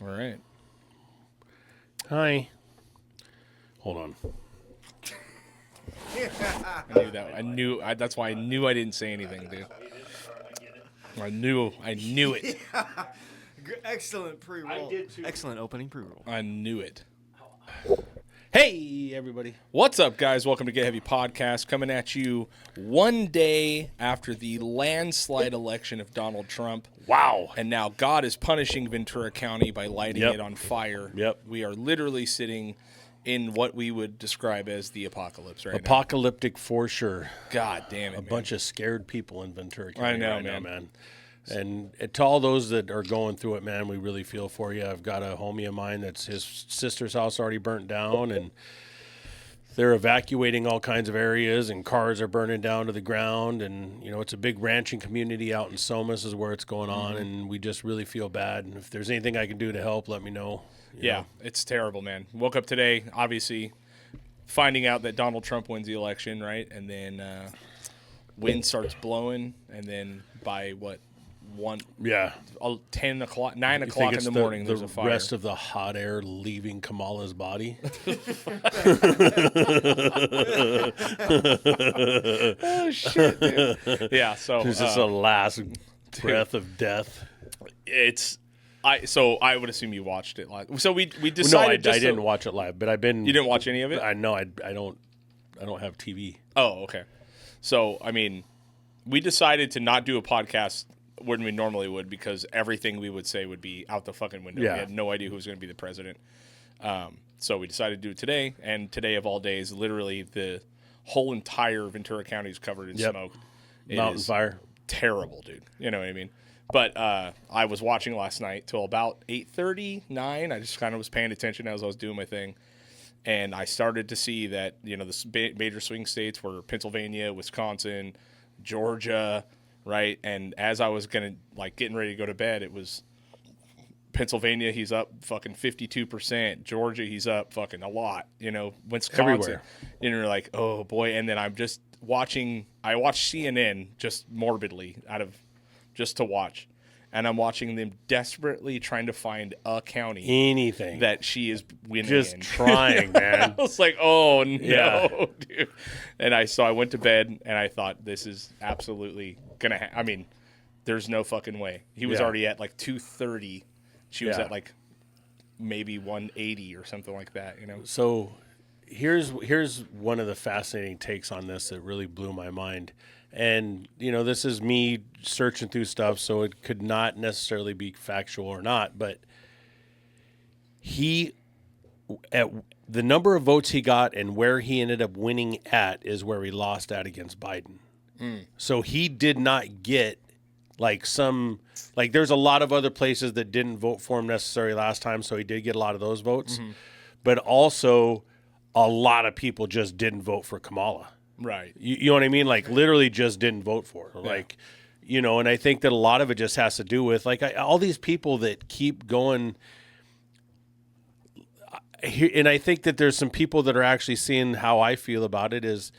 All right. Hi. Hold on. I knew that. That's why I knew I didn't say anything, dude. I knew it. Excellent pre-roll. Excellent opening pre-roll. I knew it. Hey, everybody. What's up, guys? Welcome to Get Heavy Podcast, coming at you one day after the landslide election of Donald Trump. Wow. And now God is punishing Ventura County by lighting Yep. it on fire. Yep. We are literally sitting in what we would describe as the apocalypse right Apocalyptic for sure. now. God damn it, A bunch of scared people in Ventura County I know, right now, man. man. And to all those that are going through it, man, we really feel for you. I've got a homie of mine that's his sister's house already burnt down, and they're evacuating all kinds of areas, and cars are burning down to the ground. And, you know, it's a big ranching community out in Somas is where it's going on, and we just really feel bad. And if there's anything I can do to help, let me know. You know. It's terrible, man. Woke up today, obviously, finding out that Donald Trump wins the election, right? And then wind starts blowing, and then by what? 10 o'clock, 9 o'clock in the morning, there's a fire. The rest of the hot air leaving Kamala's body. Oh, shit, dude. Yeah, so It's just a last breath of death. I would assume you watched it live. So we No, decided. I didn't watch it live, but I've been. You didn't watch any of it? I know. I don't have TV. Oh, okay. So I mean, we decided to not do a podcast when we normally would because everything we would say would be out the fucking window. Yeah. We had no idea who was going to be the president. So we decided to do it today, and today of all days, literally the whole entire Ventura County is covered in smoke. It Mountain is fire. terrible, dude. You know what I mean? But I was watching last night till about 8:30, 9. I just kind of was paying attention as I was doing my thing. And I started to see that, you know, the major swing states were Pennsylvania, Wisconsin, Georgia, right? And as I was getting ready to go to bed, it was Pennsylvania, he's up fucking 52%. Georgia, he's up fucking a lot. You know, Wisconsin. Everywhere. And you're like, oh boy. And then I'm just I watched CNN just morbidly just to watch. And I'm watching them desperately trying to find a county Anything. that she is winning Just in. trying, man. I was like, oh, no, Yeah. dude. And I went to bed, and I thought, this is absolutely going to I mean, there's no fucking way. He was Yeah. already at like 230. She was Yeah. at like maybe 180 or something like that, you know? So here's one of the fascinating takes on this that really blew my mind. And, you know, this is me searching through stuff, so it could not necessarily be factual or not, but at the number of votes he got and where he ended up winning at is where he lost at against Biden. So he did not get there's a lot of other places that didn't vote for him necessarily last time, so he did get a lot of those votes. But also a lot of people just didn't vote for Kamala. Right. You know what I mean? Like, literally just didn't vote for her. Like, you know, and I think that a lot of it just has to do with, all these people that keep going. And I think that there's some people that are actually seeing how I feel about it is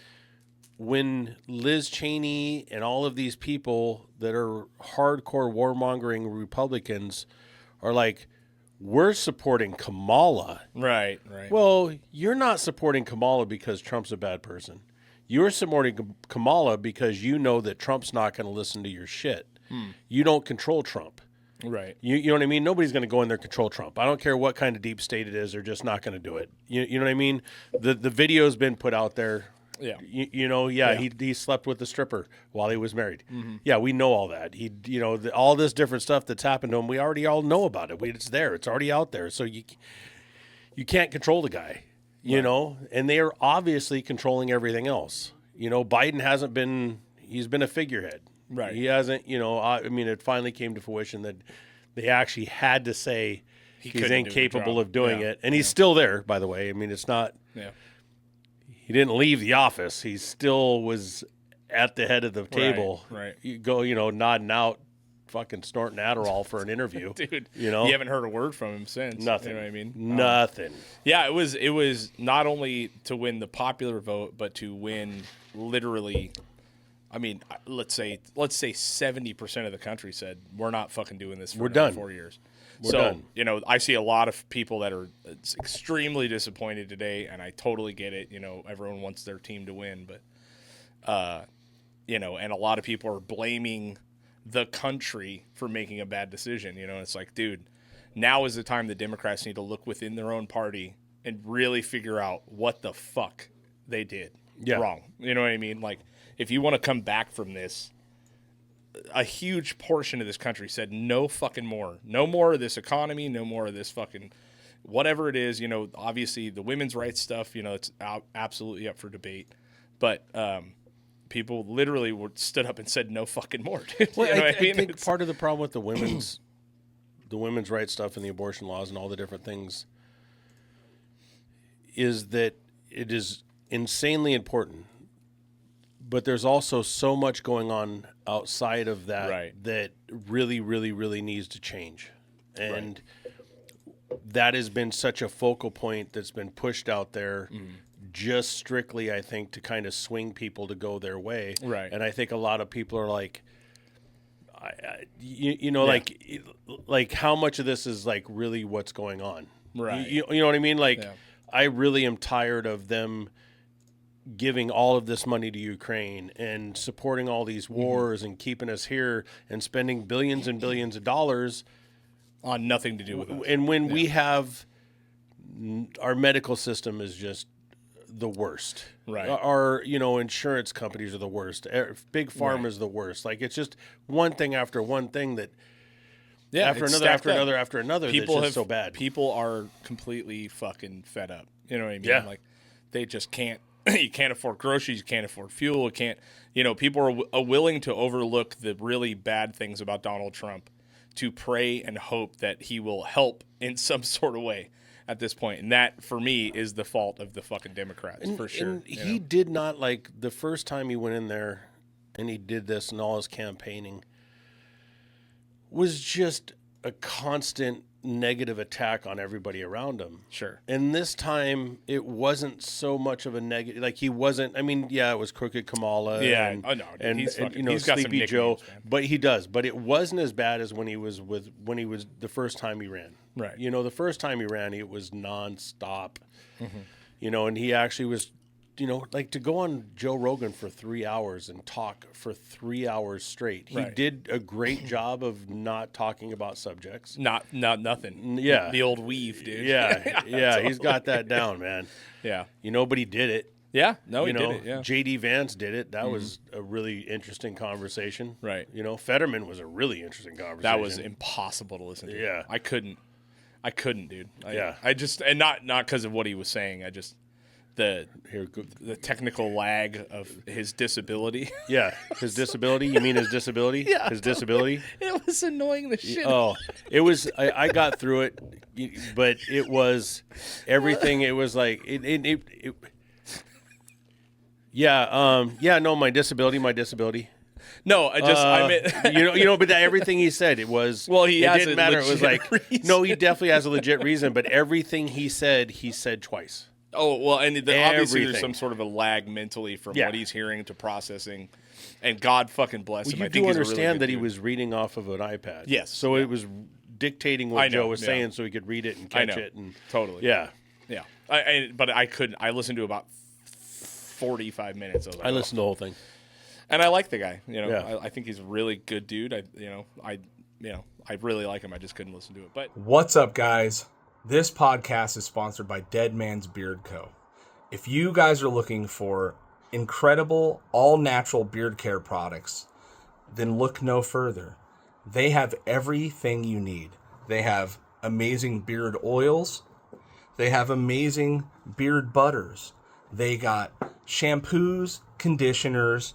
when Liz Cheney and all of these people that are hardcore warmongering Republicans are like, we're supporting Kamala. Right. Well, you're not supporting Kamala because Trump's a bad person. You're supporting Kamala because you know that Trump's not going to listen to your shit. You don't control Trump. Right. You know what I mean? Nobody's going to go in there and control Trump. I don't care what kind of deep state it is. They're just not going to do it. You know what I mean? The video's been put out there. Yeah. He slept with the stripper while he was married. Yeah, we know all that. All this different stuff that's happened to him, we already all know about it. It's there. It's already out there. So you can't control the guy. You know, and they are obviously controlling everything else. You know, Biden hasn't been, he's been a figurehead. Right. He hasn't, it finally came to fruition that they actually had to say he's incapable of doing it. And he's still there, by the way. I mean, it's not, he didn't leave the office. He still was at the head of the table. Right. You go, nodding out, fucking snorting Adderall for an interview. Dude, you haven't heard a word from him since. Nothing. You know what I mean? Nothing. Yeah, it was not only to win the popular vote, but to win literally I mean, let's say 70% of the country said we're not fucking doing this for We're another done. 4 years. We're done. You know, I see a lot of people that are extremely disappointed today, and I totally get it. You know, everyone wants their team to win, but you know, and a lot of people are blaming the country for making a bad decision. You know, it's like, dude, now is the time the Democrats need to look within their own party and really figure out what the fuck they did wrong. You know what I mean? Like, if you want to come back from this, a huge portion of this country said no fucking more. No more of this economy, no more of this fucking whatever it is. You know, obviously the women's rights stuff, you know, it's absolutely up for debate. But people literally stood up and said no fucking more. Well, you know what I mean? think part of the problem with the women's rights stuff and the abortion laws and all the different things is that it is insanely important. But there's also so much going on outside of that that really, really, really needs to change. And that has been such a focal point that's been pushed out there just strictly, I think, to kind of swing people to go their way. Right. And I think a lot of people are like, like how much of this is like really what's going on? Right. You know what I mean? Like, I really am tired of them giving all of this money to Ukraine and supporting all these wars and keeping us here and spending billions and billions of dollars on nothing to do with us. And when we have our medical system is just the worst. Right. Our, you know, insurance companies are the worst. Big pharma is the worst. Like, it's just one thing after one thing that after another people that's just so bad. People are completely fucking fed up. You know what I mean? Yeah. Like, they just can't. You can't afford groceries. You can't afford fuel. You can't. You know, people are willing to overlook the really bad things about Donald Trump to pray and hope that he will help in some sort of way at this point. And that, for me, is the fault of the fucking Democrats, for sure. And he did not, like, the first time he went in there and he did this and all his campaigning was just a constant negative attack on everybody around him. Sure. And this time it wasn't so much of a negative. Like, he wasn't. I mean, yeah, it was Crooked Kamala. Yeah. And he's you know, he's got Sleepy some Joe. nicknames, man. But he does. But it wasn't as bad as when he was the first time he ran. Right. You know, the first time he ran, it was nonstop. You know, and he actually was. You know, like, to go on Joe Rogan for 3 hours and talk for 3 hours straight. He did a great job of not talking about subjects. Not nothing. Yeah. The old weave, dude. Yeah. Totally. He's got that down, man. Yeah. You know, but he did it. Yeah. No, he You know, did it. Yeah. J.D. Vance did it. That was a really interesting conversation. Right. You know, Fetterman was a really interesting conversation. That was impossible to listen to. Yeah. I couldn't, dude. Yeah. I just, and not because of what he was saying. I just, the technical lag of his disability. Yeah, his disability. You mean his disability? Yeah, his disability. It was annoying the shit. Oh, it was. I got through it, but it was everything. It was like it. Yeah. Yeah. No, my disability. No, I meant you know, but everything he said, it was. Well, he it has didn't a matter. It was legit like reason. No, he definitely has a legit reason. But everything he said twice. Oh, well, and obviously there's Everything. some sort of a lag mentally from Yeah. what he's hearing to processing, and God fucking bless Well, him. you I think do he's a really understand good that he dude. was reading off of an iPad. Yes. So it was dictating I what know, Joe was yeah. saying, so he could read it and I catch know. it. And Totally. yeah, Yeah. But I couldn't. I listened to about 45 minutes. I was like, I listened to the whole thing. and I like the guy. You know, Yeah. I think he's a really good dude. I really like him. I just couldn't listen to it. But What's up, guys? This podcast is sponsored by Dead Man's Beard Co. If you guys are looking for incredible, all-natural beard care products, then look no further. They have everything you need. They have amazing beard oils. They have amazing beard butters. They got shampoos, conditioners,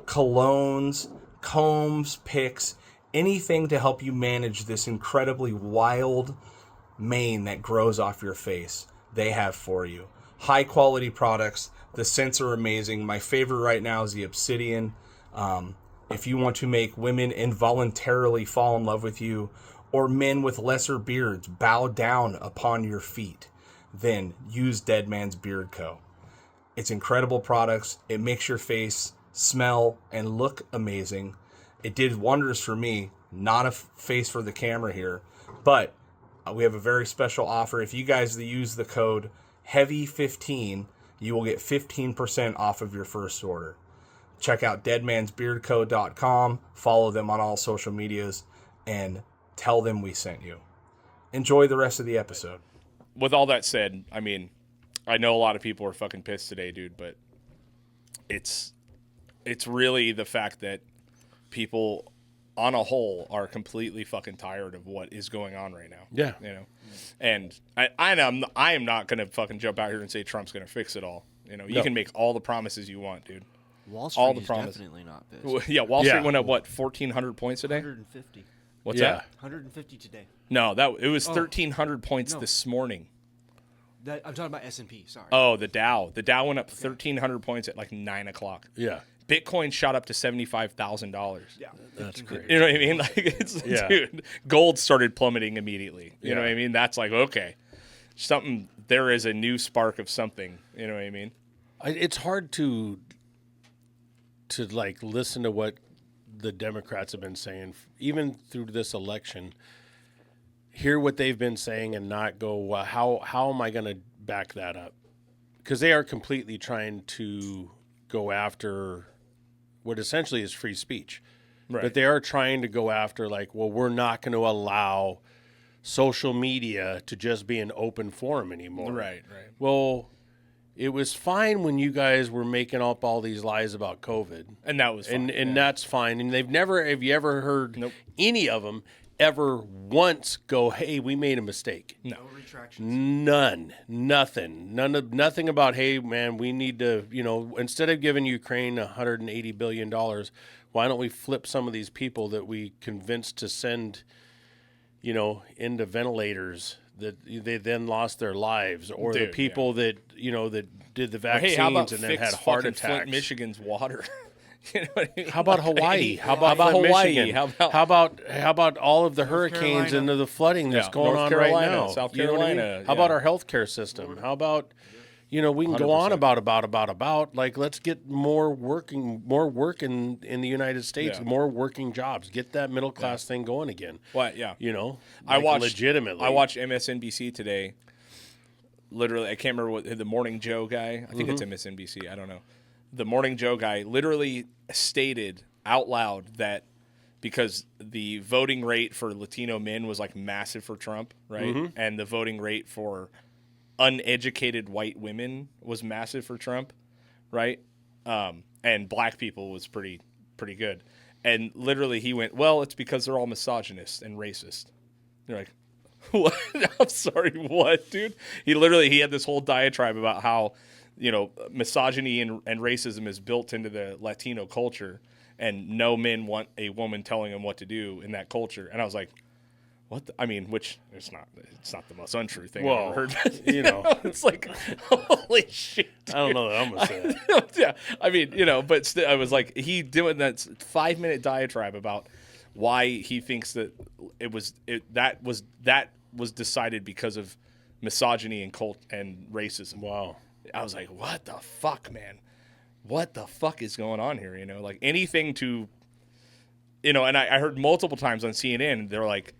colognes, combs, picks, anything to help you manage this incredibly wild mane that grows off your face. They have for you. High quality products. The scents are amazing. My favorite right now is the Obsidian. If you want to make women involuntarily fall in love with you, or men with lesser beards bow down upon your feet, then use Dead Man's Beard Co. It's incredible products. It makes your face smell, and look amazing. It did wonders for me. Not a face for the camera here, but we have a very special offer. If you guys use the code HEAVY15, you will get 15% off of your first order. Check out deadmansbeardco.com, follow them on all social medias, and tell them we sent you. Enjoy the rest of the episode. With all that said, I mean, I know a lot of people are fucking pissed today, dude, but it's really the fact that people on a whole are completely fucking tired of what is going on right now. Yeah. You know? And I am not going to fucking jump out here and say Trump's going to fix it all. You know, you can make all the promises you want, dude. Wall Street all the is promises. definitely not pissed. Yeah, Wall Street went up, what, 1,400 points today? 150. What's Yeah. that? 150 today. No, it was 1,300 points No. this morning. I'm talking about S&P, sorry. Oh, the Dow. The Dow went up 1,300 points at like 9 o'clock. Yeah. Bitcoin shot up to $75,000. Yeah. That's great. You know what I mean? Like, dude, gold started plummeting immediately. You know what I mean? That's like, okay, there is a new spark of something. You know what I mean? It's hard to like listen to what the Democrats have been saying, even through this election. Hear what they've been saying and not go, well, how am I going to back that up? Because they are completely trying to go after what essentially is free speech. Right. But they are trying to go after, like, well, we're not going to allow social media to just be an open forum anymore. Right. Well, it was fine when you guys were making up all these lies about COVID. And that was fine. And that's fine. And have you ever heard any of them ever once go, hey, we made a mistake? No retractions. Nothing about, hey, man, we need to, instead of giving Ukraine $180 billion, why don't we flip some of these people that we convinced to send, into ventilators that they then lost their lives, or the people that, that did the vaccines and then had heart attacks. Flint, Michigan's water. You know what I mean? How about Hawaii? How about Hawaii? Michigan? How about all of the hurricanes and the flooding that's going North on Carolina, right now? South You know what I mean? Carolina, How about our healthcare system? How about we can go on 100%. about like, let's get more work in the United States, more working jobs, get that middle class thing going again. What? Yeah. I watched MSNBC today. Literally, I can't remember what the Morning Joe guy. I think it's MSNBC. I don't know. The Morning Joe guy literally stated out loud that because the voting rate for Latino men was like massive for Trump, right? And the voting rate for uneducated white women was massive for Trump, right? And black people was pretty good. And literally he went, well, it's because they're all misogynist and racist. You're like, what? I'm sorry, what, dude? He had this whole diatribe about how, misogyny and racism is built into the Latino culture, and no men want a woman telling them what to do in that culture. And I was like, what? Which it's not the most untrue thing I've ever heard. It's like, holy shit, dude. I don't know that I'm gonna say it. Yeah, but I was like, he doing that 5-minute diatribe about why he thinks that that was decided because of misogyny and racism. Wow. I was like, what the fuck, man? What the fuck is going on here? Like anything to, and I heard multiple times on CNN, they're like,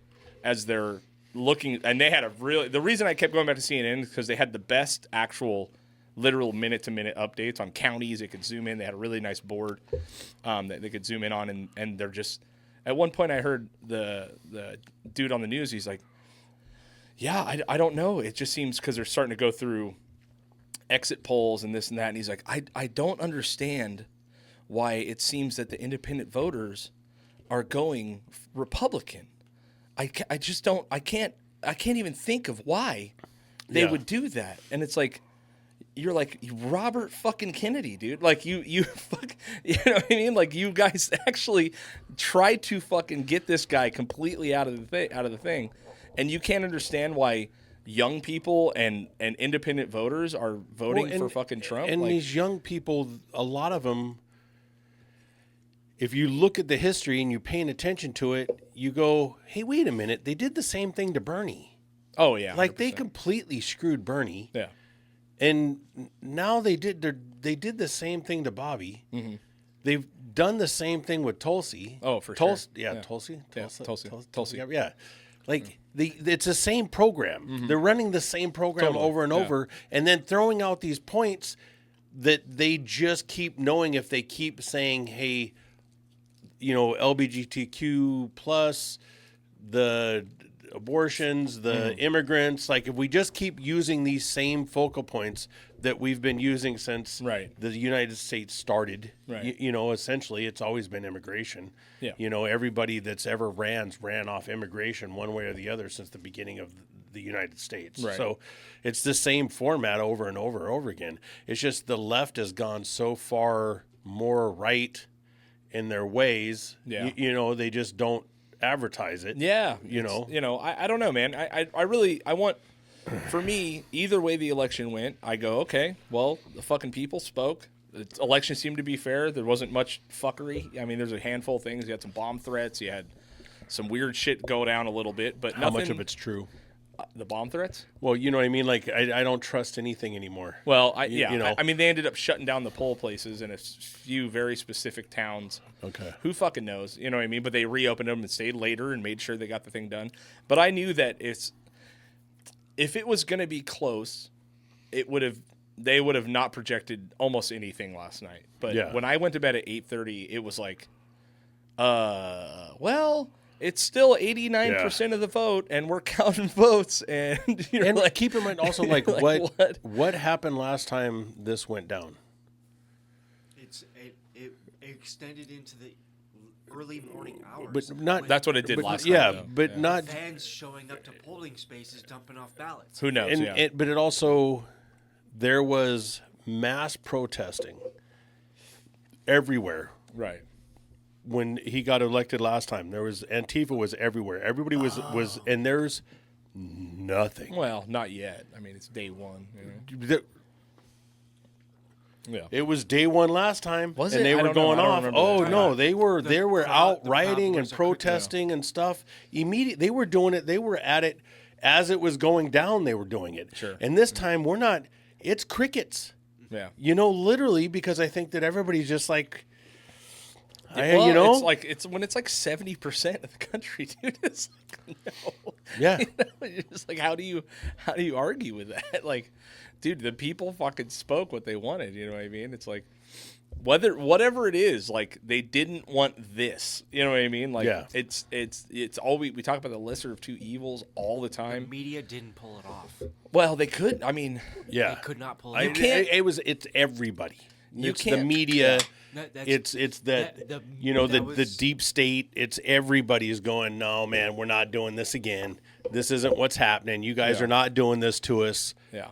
as they're looking, and they had the reason I kept going back to CNN is because they had the best actual literal minute-to-minute updates on counties. They could zoom in. They had a really nice board that they could zoom in on, and they're just, at one point I heard the dude on the news, he's like, yeah, I don't know. It just seems because they're starting to go through exit polls and this and that, and he's like, I don't understand why it seems that the independent voters are going Republican. I just don't, I can't even think of why they would do that. And it's like, you're like Robert fucking Kennedy, dude. Like you fuck, you know what I mean? Like you guys actually tried to fucking get this guy completely out of the thing, and you can't understand why young people and independent voters are voting for fucking Trump. And these young people, a lot of them, if you look at the history and you're paying attention to it, you go, hey, wait a minute. They did the same thing to Bernie. Oh, yeah. 100%. Like they completely screwed Bernie. Yeah. And now they did the same thing to Bobby. they've done the same thing with Tulsi. Oh, for Tulsi, sure. yeah, Yeah. Tulsi, Yeah, Tulsi. yeah. Like it's the same program. They're running the same program Totally. over and Yeah. over, and then throwing out these points that they just keep knowing if they keep saying, "Hey, LGBTQ plus the abortions, the immigrants." Like if we just keep using these same focal points that we've been using since Right. the United States started, Right. essentially it's always been immigration. Yeah. Everybody that's ever ran off immigration one way or the other since the beginning of the United States. Right. So it's the same format over and over and over again. It's just the left has gone so far more right in their ways. Yeah. They just don't advertise it. Yeah, I don't know, man. I really want, for me, either way the election went, I go, okay, well, the fucking people spoke. The election seemed to be fair. There wasn't much fuckery. I mean, there's a handful of things. You had some bomb threats. You had some weird shit go down a little bit, but How nothing. much of it's true? The bomb threats? Well, you know what I mean? Like, I don't trust anything anymore. Well, know. I mean, they ended up shutting down the poll places in a few very specific towns. Okay. Who fucking knows? You know what I mean? But they reopened them and stayed later and made sure they got the thing done. But I knew that if it was going to be close, they would have not projected almost anything last night. But Yeah. when I went to bed at 8:30, it was like, well, it's still 89% of the vote, and we're counting votes, and you're And like, keep in mind also, like, like, what happened last time this went down? It extended into the early morning hours. But not. That's what it did but, last yeah, time, though. but Yeah. not. Fans showing up to polling spaces, dumping off ballots. Who knows? And, but it also, there was mass protesting everywhere. Right. When he got elected last time, there was Antifa was everywhere. Everybody was, and there's nothing. Well, not yet. I mean, it's day one. The- Yeah. It was day one last time, Was and it? they I were don't know. going I don't off. remember Oh that. no, they were out the rioting and Proud Boys are quick to- protesting and stuff. Immediately, they were doing it. They were at it as it was going down. They were doing it. Sure. And this time, we're not. It's crickets. Yeah. Literally, because I think that everybody's just like, Well, it's when it's like 70% of the country, dude. It's like, no. Yeah. It's just like, how do you argue with that? Like, dude, the people fucking spoke what they wanted. You know what I mean? It's like, whatever it is, like, they didn't want this. You know what I mean? Like, Yeah. it's all we talk about the lesser of two evils all the The time. media didn't pull it off. Well, they could. I mean, yeah. They could not pull I- it off. can't- It's everybody. You It's the can't- media. yeah. It's that the the deep state. It's everybody's going. No, man, we're not doing this again. This isn't what's happening. You guys Yeah. are not doing this to us. Yeah.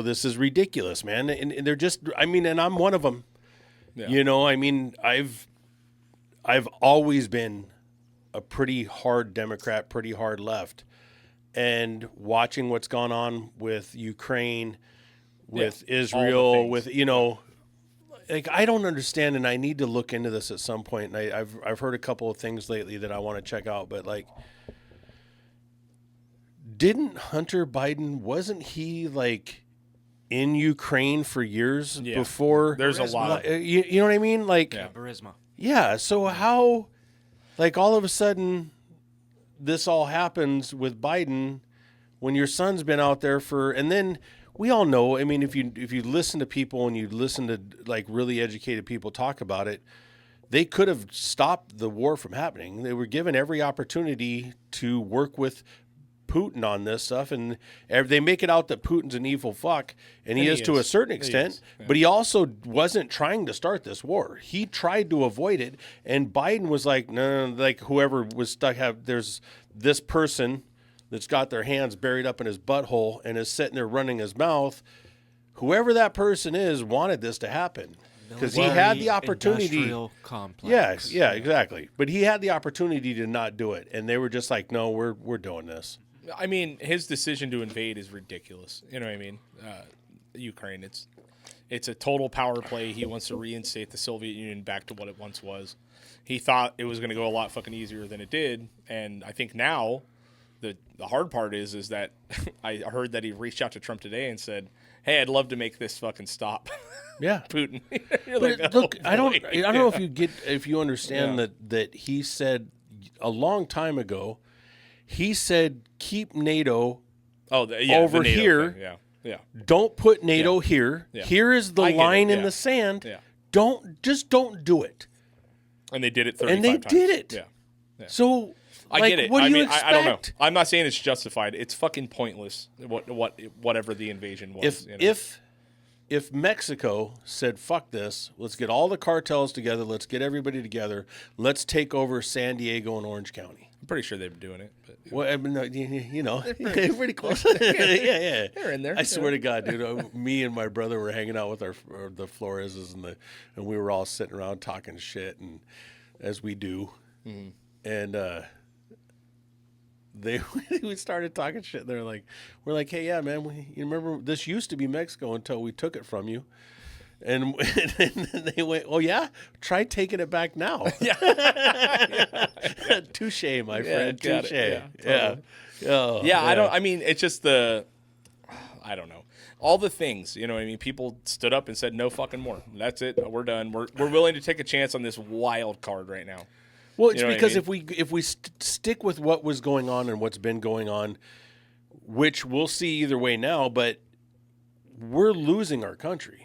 This is ridiculous, man. And they're just. I mean, and I'm one of them. Yeah. I mean, I've always been a pretty hard Democrat, pretty hard left, and watching what's gone on with Ukraine, with Yeah, all the Israel, things. with like, I don't understand, and I need to look into this at some point. And I've heard a couple of things lately that I want to check out, but like, didn't Hunter Biden, wasn't he like in Ukraine for years Yeah. before? There's a lot. You know what I mean? Like, Yeah. Burisma. yeah. So how, like, all of a sudden, this all happens with Biden when your son's been out there and then we all know. I mean, if you listen to people and you listen to like really educated people talk about it, they could have stopped the war from happening. They were given every opportunity to work with Putin on this stuff, and they make it out that Putin's an evil fuck, and he is to a certain extent, but he also wasn't trying to start this war. He tried to avoid it, and Biden was like, no, like whoever was stuck, there's this person that's got their hands buried up in his butthole and is sitting there running his mouth. Whoever that person is wanted this to happen because he had the opportunity. Industrial complex. Yes, yeah, exactly. But he had the opportunity to not do it, and they were just like, "No, we're doing this." I mean, his decision to invade is ridiculous. You know what I mean? Ukraine, it's a total power play. He wants to reinstate the Soviet Union back to what it once was. He thought it was going to go a lot fucking easier than it did, and I think now the hard part is that I heard that he reached out to Trump today and said, "Hey, I'd love to make this fucking stop." Yeah, Putin. You're but like, oh, look, I don't boy. know if you understand Yeah. that he said a long time ago, he said keep NATO Oh, the over NATO here. thing. Yeah, yeah, Don't put NATO Yeah. here. Yeah. Here is the I get it, line in yeah. the sand. Yeah. Don't do it. and they did it 35 And they times. did it. Yeah. So I like, get it. what do I you mean, expect? I don't know. I'm not saying it's justified. It's fucking pointless. Whatever the invasion was. If Mexico said fuck this, let's get all the cartels together, let's get everybody together, let's take over San Diego and Orange County. I'm pretty sure they're doing it. But, Well, I mean, you know, pretty close. yeah. They're in there. I swear to God, dude, me and my brother were hanging out with the Floreses and we were all sitting around talking shit, and as we do, and we started talking shit. And we're like, hey, yeah, man, you remember this used to be Mexico until we took it from you. And they went, oh, yeah? Try taking it back now. Touche, my friend. got Touche. it. Yeah. Oh, I mean, it's just I don't know. All the things, you know what I mean? People stood up and said, no fucking more. That's it. We're done. We're willing to take a chance on this wild card right now. Well, it's You know what I because mean? if we stick with what was going on and what's been going on, which we'll see either way now, but we're losing our country.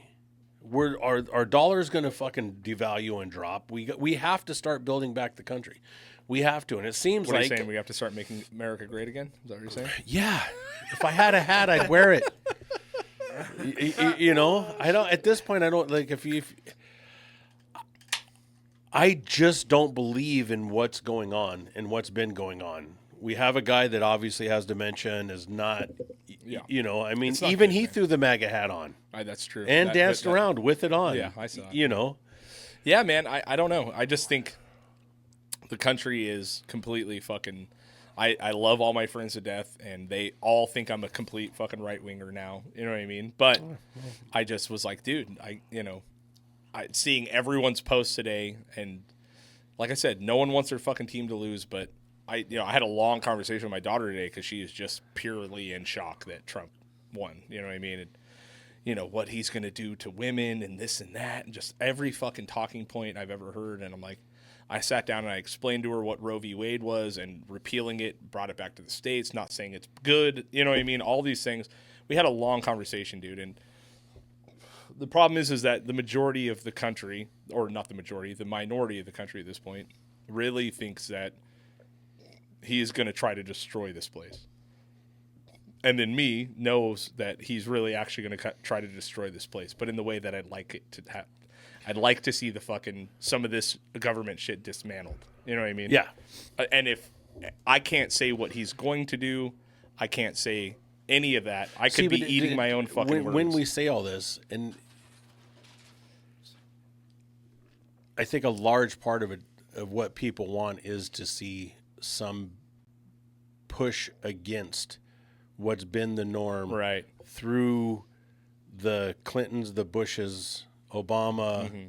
Our dollar's going to fucking devalue and drop. We have to start building back the country. We have to, and it seems What are like you saying? We have to start making America great again? Is that what you're saying? yeah. If I had a hat, I'd wear it. You know, I don't. At this point, I don't like if I just don't believe in what's going on and what's been going on. We have a guy that obviously has dementia and is not, you know, I mean, It's not even good, he man. threw the MAGA hat on That's true. and danced around with it on. Yeah, I saw it. You know, Yeah, man, I don't know. I just think the country is completely fucking. I love all my friends to death, and they all think I'm a complete fucking right winger now. You know what I mean? But I just was like, dude, seeing everyone's posts today, and like I said, no one wants their fucking team to lose, but I had a long conversation with my daughter today because she is just purely in shock that Trump won. You know what I mean? And, you know, what he's going to do to women and this and that, and just every fucking talking point I've ever heard. And I'm like, I sat down and I explained to her what Roe v. Wade was, and repealing it, brought it back to the States, not saying it's good. You know what I mean? All these things. We had a long conversation, dude. And the problem is that the majority of the country, or not the majority, the minority of the country at this point, really thinks that he is going to try to destroy this place. And then me knows that he's really actually going to try to destroy this place, but in the way that I'd like it to happen. I'd like to see some of this government shit dismantled. You know what I mean? yeah. And if I can't say what he's going to do, I can't say any of that. I could be eating my own fucking words. When we say all this, and I think a large part of it, of what people want, is to see some push against what's been the norm Right. through the Clintons, the Bushes, Obama,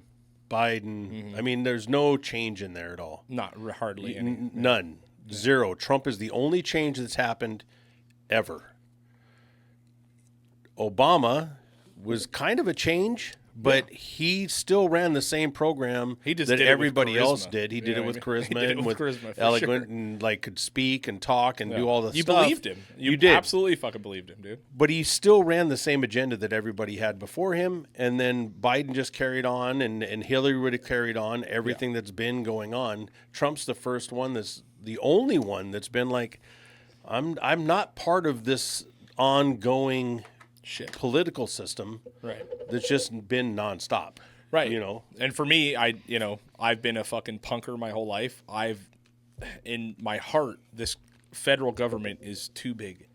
Biden. I mean, there's no change in there at all. Not hardly any. None. Zero. Trump is the only change that's happened ever. Obama was kind of a change, but he still ran the same program He just that did it with everybody else charisma. did. He You did know it with what I mean? charisma He did it and with with charisma, for eloquent sure. and like could speak and talk and do all the You stuff. believed him. You did. Absolutely fucking believed him, dude. But he still ran the same agenda that everybody had before him, and then Biden just carried on, and Hillary would have carried on everything that's been going on. Trump's the first one that's the only one that's been like, I'm not part of this ongoing Shit. political system Right. that's just been nonstop. Right. You know. And for me, I've been a fucking punker my whole life. In my heart, this federal government is too big.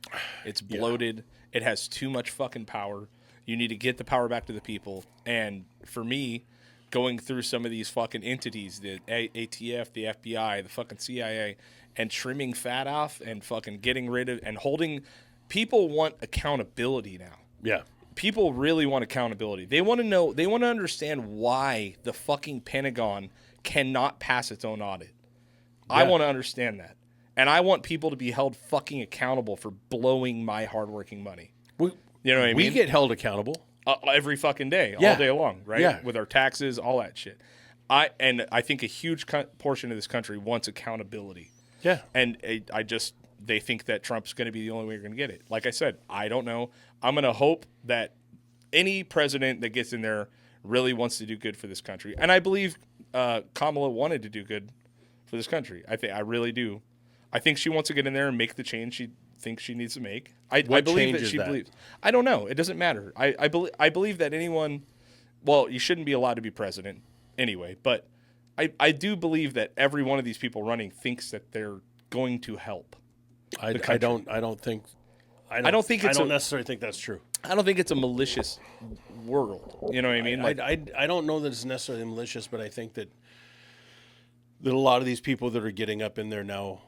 It's bloated. It has too much fucking power. You need to get the power back to the people. And for me, going through some of these fucking entities, the ATF, the FBI, the fucking CIA, and trimming fat off and fucking getting rid of and holding, people want accountability now. Yeah. People really want accountability. They want to know, they want to understand why the fucking Pentagon cannot pass its own audit. I want to understand that. And I want people to be held fucking accountable for blowing my hardworking money. You know what I mean? We get held accountable. Every fucking day, Yeah. all day long, right? Yeah. With our taxes, all that shit. I think a huge portion of this country wants accountability. Yeah. And they think that Trump's going to be the only way you're going to get it. Like I said, I don't know. I'm going to hope that any president that gets in there really wants to do good for this country. And I believe Kamala wanted to do good for this country. I really do. I think she wants to get in there and make the change she thinks she needs to make. I believe change that is she that? believes. I don't know. It doesn't matter. I believe that anyone. Well, you shouldn't be allowed to be president anyway. But I do believe that every one of these people running thinks that they're going to help. I don't think necessarily think that's true. I don't think it's a malicious world. You know what I mean? I don't know that it's necessarily malicious, but I think that a lot of these people that are getting up in there now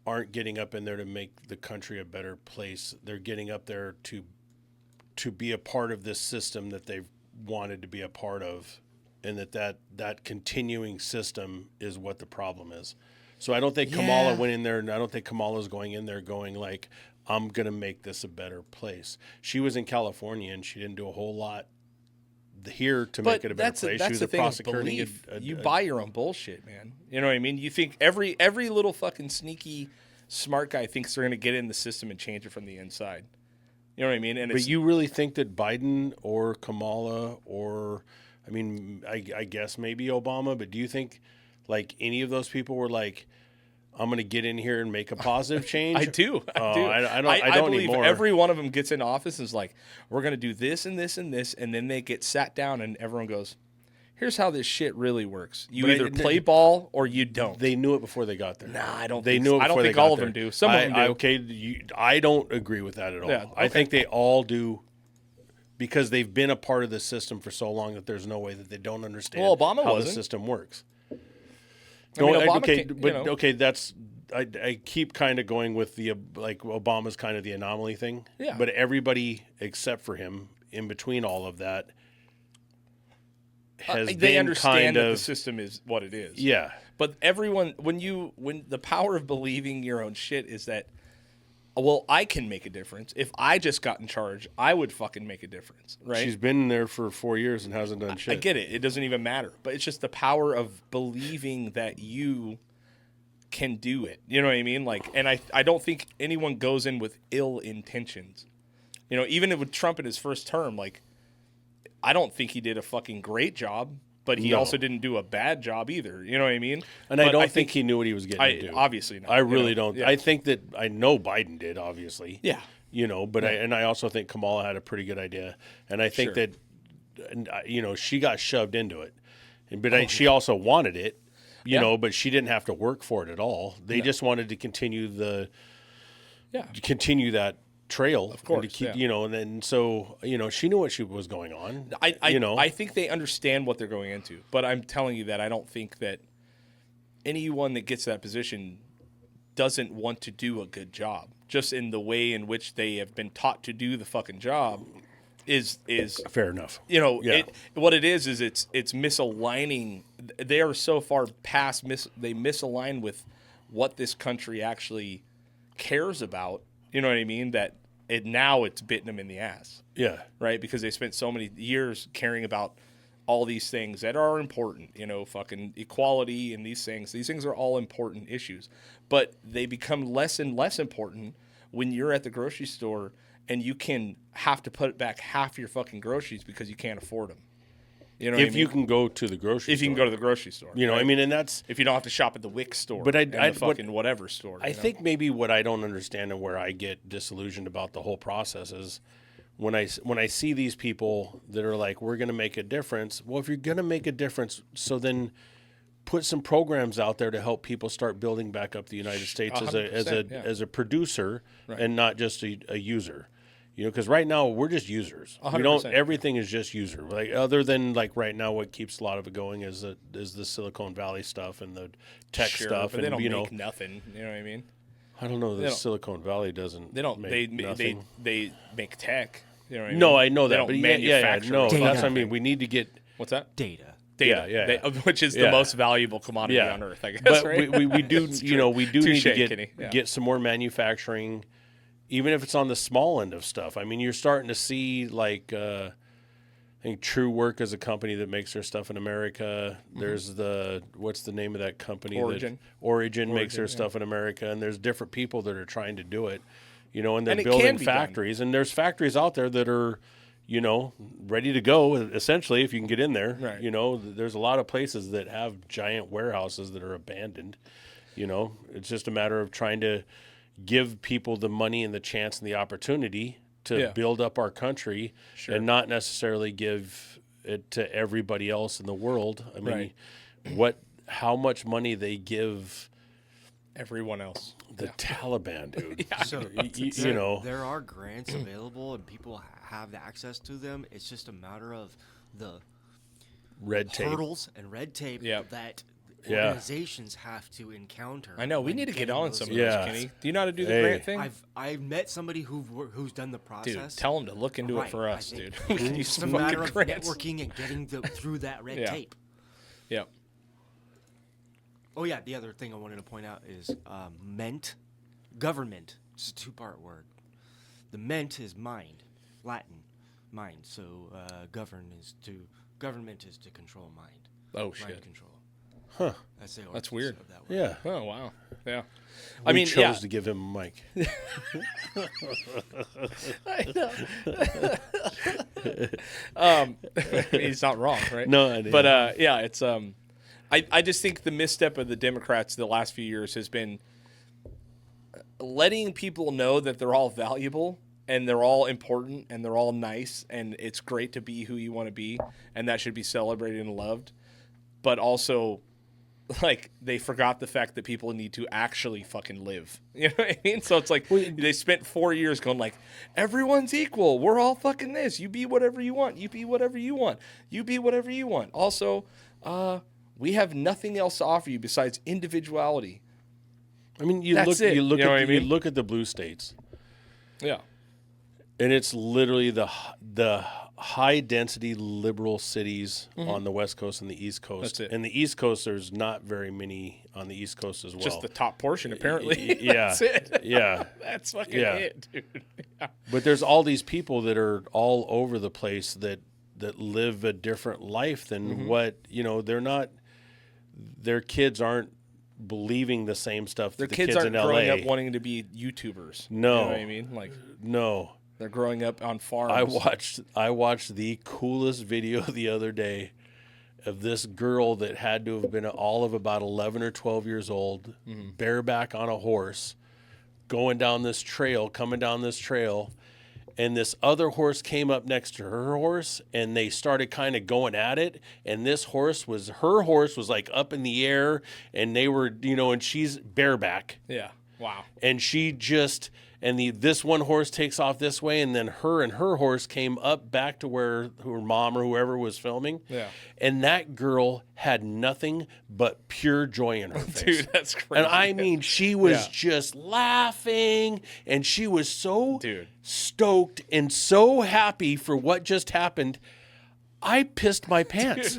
aren't getting up in there to make the country a better place. They're getting up there to be a part of this system that they've wanted to be a part of, and that continuing system is what the problem is. So I don't think Kamala went in there, and I don't think Kamala's going in there going like, I'm going to make this a better place. She was in California, and she didn't do a whole lot here to make it a better place. She was the a thing of prosecutor. belief. You buy your own bullshit, man. You know what I mean? You think every little fucking sneaky smart guy thinks they're going to get in the system and change it from the inside. You know what I mean? And But you really think that Biden or Kamala or, I mean, I guess maybe Obama, but do you think like any of those people were like, I'm going to get in here and make a positive change? I do. I I don't believe anymore. every one of them gets in office and is like, we're going to do this and this and this. And then they get sat down and everyone goes, here's how this shit really works. You But either play ball or you don't. They knew it before they got there. Nah, I don't They think knew it I don't before think they all got of them there. do. Some of them do. I don't agree with that at all. Yeah, I okay. think they all do because they've been a part of the system for so long that there's no way that they don't understand Well, Obama how wasn't. the system works. I mean, Obama okay, can't, but you know. okay, that's I keep kind of going with the like Obama's kind of the anomaly thing. Yeah. But everybody except for him, in between all of that, has They been understand kind that the of system is what it is. yeah. But everyone, when the power of believing your own shit is that, well, I can make a difference. If I just got in charge, I would fucking make a difference, right? She's been there for 4 years and hasn't done shit. I get it. It doesn't even matter. But it's just the power of believing that you can do it. You know what I mean? Like, and I don't think anyone goes in with ill intentions. You know, even with Trump in his first term, like, I don't think he did a fucking great job, but he No. also didn't do a bad job either. You know what I mean? And But I don't think he knew what he was getting into. Obviously not. I you really know? don't. Yeah. I think that I know Biden did, obviously. Yeah. You know, but I also think Kamala had a pretty good idea, and I think Sure. that she got shoved into it, but she also wanted it, you know, but she didn't have to work for it at all. They just wanted to continue that trail, of course, and to keep, yeah. you know, and then so she knew what was going on. I think they understand what they're going into, but I'm telling you that I don't think that anyone that gets that position doesn't want to do a good job. Just in the way in which they have been taught to do the fucking job is Fair enough. you know, Yeah. what it is it's misaligning. They are so far past they misalign with what this country actually cares about. You know what I mean? That it's bitten them in the ass, Yeah. right? Because they spent so many years caring about all these things that are important. You know, fucking equality and these things. These things are all important issues, but they become less and less important when you're at the grocery store and you have to put back half your fucking groceries because you can't afford them. You know, what I If mean? you can go to the grocery If store. you can go to the grocery store, You know, right? I mean, and that's if you don't have to shop at the Wick store, But and I- the fucking whatever store. I you know? think maybe what I don't understand and where I get disillusioned about the whole process is when I see these people that are like, we're going to make a difference. Well, if you're going to make a difference, so then put some programs out there to help people start building back up the United States as 100%, yeah. a producer Right. and not just a user. You know, because right now we're just users. We 100%. don't. Everything is just user. Like other than like right now, what keeps a lot of it going is the Silicon Valley stuff and the tech Sure, stuff. but And they don't you know, make nothing. You know what I mean? I don't know. The don't- Silicon Valley doesn't. They don't. Make nothing. They make tech. You know what I mean? No, I know They that, don't but yeah, manufacture no, Data. that's what I mean. We need to get. What's that? Data. data, Yeah. which is Yeah. the most valuable commodity Yeah. on earth, I guess. But right? we do, we do Touche, need to Kenny. Yeah. get some more manufacturing, even if it's on the small end of stuff. I mean, you're starting to see like I think True Work is a company that makes their stuff in America. There's what's the name of that company? Origin makes their stuff in America, and there's different people that are trying to do it. And they're And it building can be factories, and there's factories out there that are, ready to go. Essentially, if you can get in there, Right. There's a lot of places that have giant warehouses that are abandoned. It's just a matter of trying to give people the money and the chance and the opportunity to build up our country, and not necessarily give it to everybody else in the world. I mean, how much money they give Everyone else. the Taliban, dude. So there are grants available and people have access to them. It's just a matter of the Red tape. hurdles and red tape that organizations have to encounter. I know. We when need to get getting on those some of grants. those, Kenny. Do you know how to do the grant thing? I've met somebody who's done the process. Dude, tell them to look into it for Right, us, I dude. think We can use it's a some matter fucking of grants. networking and getting through that red tape. Yeah. Oh yeah, the other thing I wanted to point out is government. It's a two-part word. The ment is mind, Latin, mind. So government is to control mind. Oh Mind shit. control. Huh. That's the That's origins weird. of that word. Yeah. Oh wow. Yeah. We chose to give him a mic. He's not wrong, right? No, I didn't. But it's I just think the misstep of the Democrats the last few years has been letting people know that they're all valuable and they're all important and they're all nice and it's great to be who you want to be and that should be celebrated and loved. But also, like, they forgot the fact that people need to actually fucking live. You know what I mean? So it's like they spent 4 years going like, everyone's equal. We're all fucking this. You be whatever you want. You be whatever you want. You be whatever you want. Also, we have nothing else to offer you besides individuality. I mean, you That's it. You know what I mean? you look at the blue states, Yeah. and it's literally the high density liberal cities on the West Coast and the East Coast. That's it. And the East Coast, there's not very many on the East Coast as well. Just the top portion, apparently. Yeah. That's it. Yeah. That's fucking Yeah. it, dude. Yeah. But there's all these people that are all over the place that live a different life than what, they're not, their kids aren't believing the same stuff that Their the kids kids aren't in LA. growing up wanting to be YouTubers. No. You know what I mean? Like, No. they're growing up on farms. I watched the coolest video the other day of this girl that had to have been all of about 11 or 12 years old, bareback on a horse, coming down this trail, and this other horse came up next to her horse, and they started kind of going at it, and her horse was like up in the air, and they were, and she's bareback. Yeah. Wow. And she just this one horse takes off this way, and then her horse came up back to where her mom or whoever was filming. Yeah. And that girl had nothing but pure joy in her face. Dude, that's crazy. And I mean, she was just laughing, and she was so stoked and so happy for what just happened. I pissed my pants.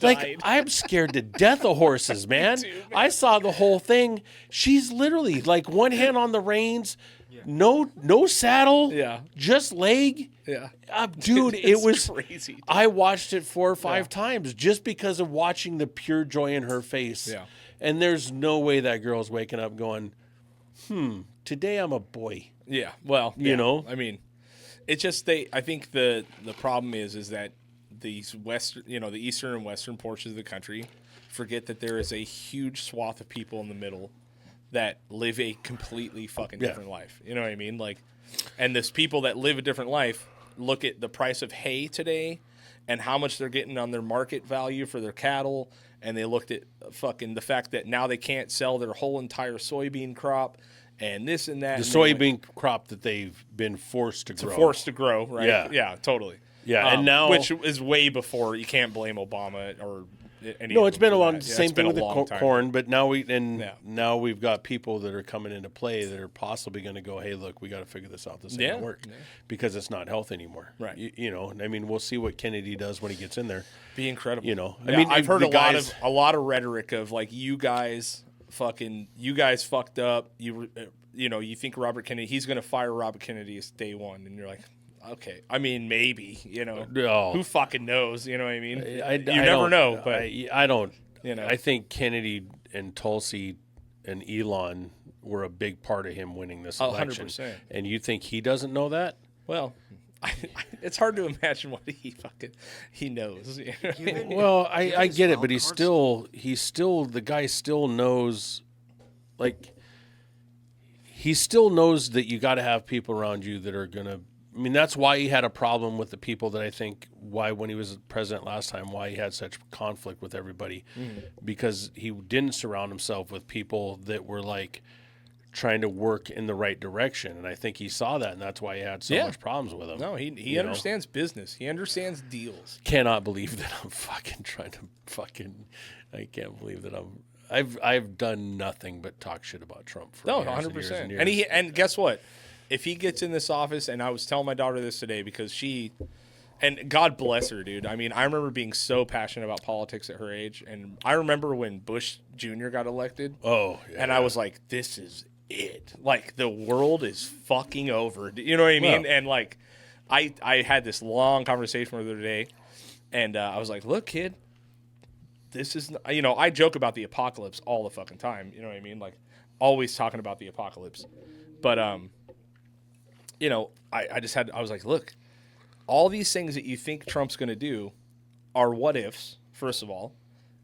Like, I'm scared to death of horses, man. I saw the whole thing. She's literally like one hand on the reins, no saddle, just leg. Yeah. Dude, it was crazy. Dude. I watched it 4 or 5 times just because of watching the pure joy in her face. Yeah. And there's no way that girl's waking up going, today I'm a boy. Yeah. Well, I mean, it's just I think the problem is that these the eastern and western portions of the country forget that there is a huge swath of people in the middle that live a completely fucking different life. You know what I mean? Like, and this people that live a different life look at the price of hay today and how much they're getting on their market value for their cattle, and they looked at fucking the fact that now they can't sell their whole entire soybean crop and this and that. The soybean crop that they've been forced to grow. Forced to grow, right? Yeah. Yeah, totally. Yeah, and now... Which is way before, you can't blame Obama or any No, of it's them been for a long. that. Yeah, Same it's been thing with a the long time. corn, but now Yeah. now we've got people that are coming into play that are possibly going to go, hey, look, we got to figure this out. This ain't Yeah, gonna work yeah. because it's not health anymore. Right. You know, I mean, we'll see what Kennedy does when he gets in there. Be incredible. You know, Yeah, I mean, I've heard the a lot of rhetoric of like, you guys fucked up. You think Robert Kennedy, he's going to fire Robert Kennedy as day one, and you're like, okay. I mean, maybe, No. who fucking knows? You know what I mean? I You never don't- know, but I don't. You know. I think Kennedy and Tulsi and Elon were a big part of him winning this election. 100%. And you think he doesn't know that? well, it's hard to imagine what he knows. You know? Given- Well, given I his get it, wild but cards- the guy still knows, like, he still knows that you got to have people around you that are going to, I mean, that's why he had a problem with the people that I think why, when he was president last time, why he had such conflict with everybody, because he didn't surround himself with people that were like trying to work in the right direction. And I think he saw that, and that's why he had so Yeah. much problems with him. No, he You know? understands business. He understands deals. Cannot believe that I'm fucking trying to I can't believe that I've done nothing but talk shit about Trump for No, years 100%. and years. And guess what? If he gets in this office, and I was telling my daughter this today because and God bless her, dude. I mean, I remember being so passionate about politics at her age, and I remember when Bush Jr. got elected. Oh, yeah. And I was like, this is it. Like, the world is fucking over. You know what I mean? Well. And like, I had this long conversation with her today, and I was like, look, kid, this is, I joke about the apocalypse all the fucking time. You know what I mean? Like, always talking about the apocalypse. But, I was like, look, all these things that you think Trump's going to do are what ifs, first of all.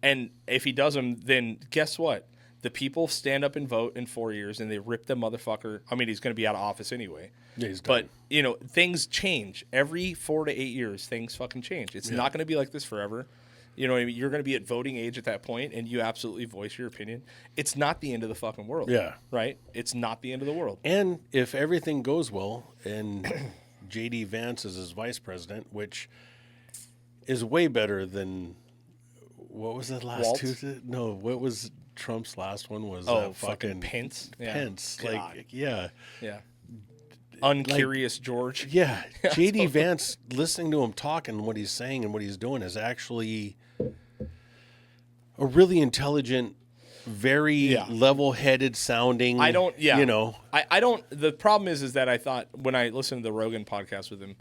And if he does them, then guess what? The people stand up and vote in 4 years, and they rip the motherfucker. I mean, he's going to be out of office anyway. Yeah, he's done. But, things change. Every 4 to 8 years, things fucking change. It's not going to be like this forever. You know what I mean? You're going to be at voting age at that point, and you absolutely voice your opinion. It's not the end of the fucking world. Yeah. Right? It's not the end of the world. And if everything goes well and J.D. Vance is his vice president, which is way better than, what was that last Waltz? Tuesday? No, what was Trump's last one? Was fucking Pence. Yeah. Pence. God. Like, yeah. Yeah. Uncurious George. Yeah. J.D. Vance, listening to him talk and what he's saying and what he's doing is actually a really intelligent, very level-headed sounding. I don't. Yeah. I don't. The problem is that I thought when I listened to the Rogan podcast with him,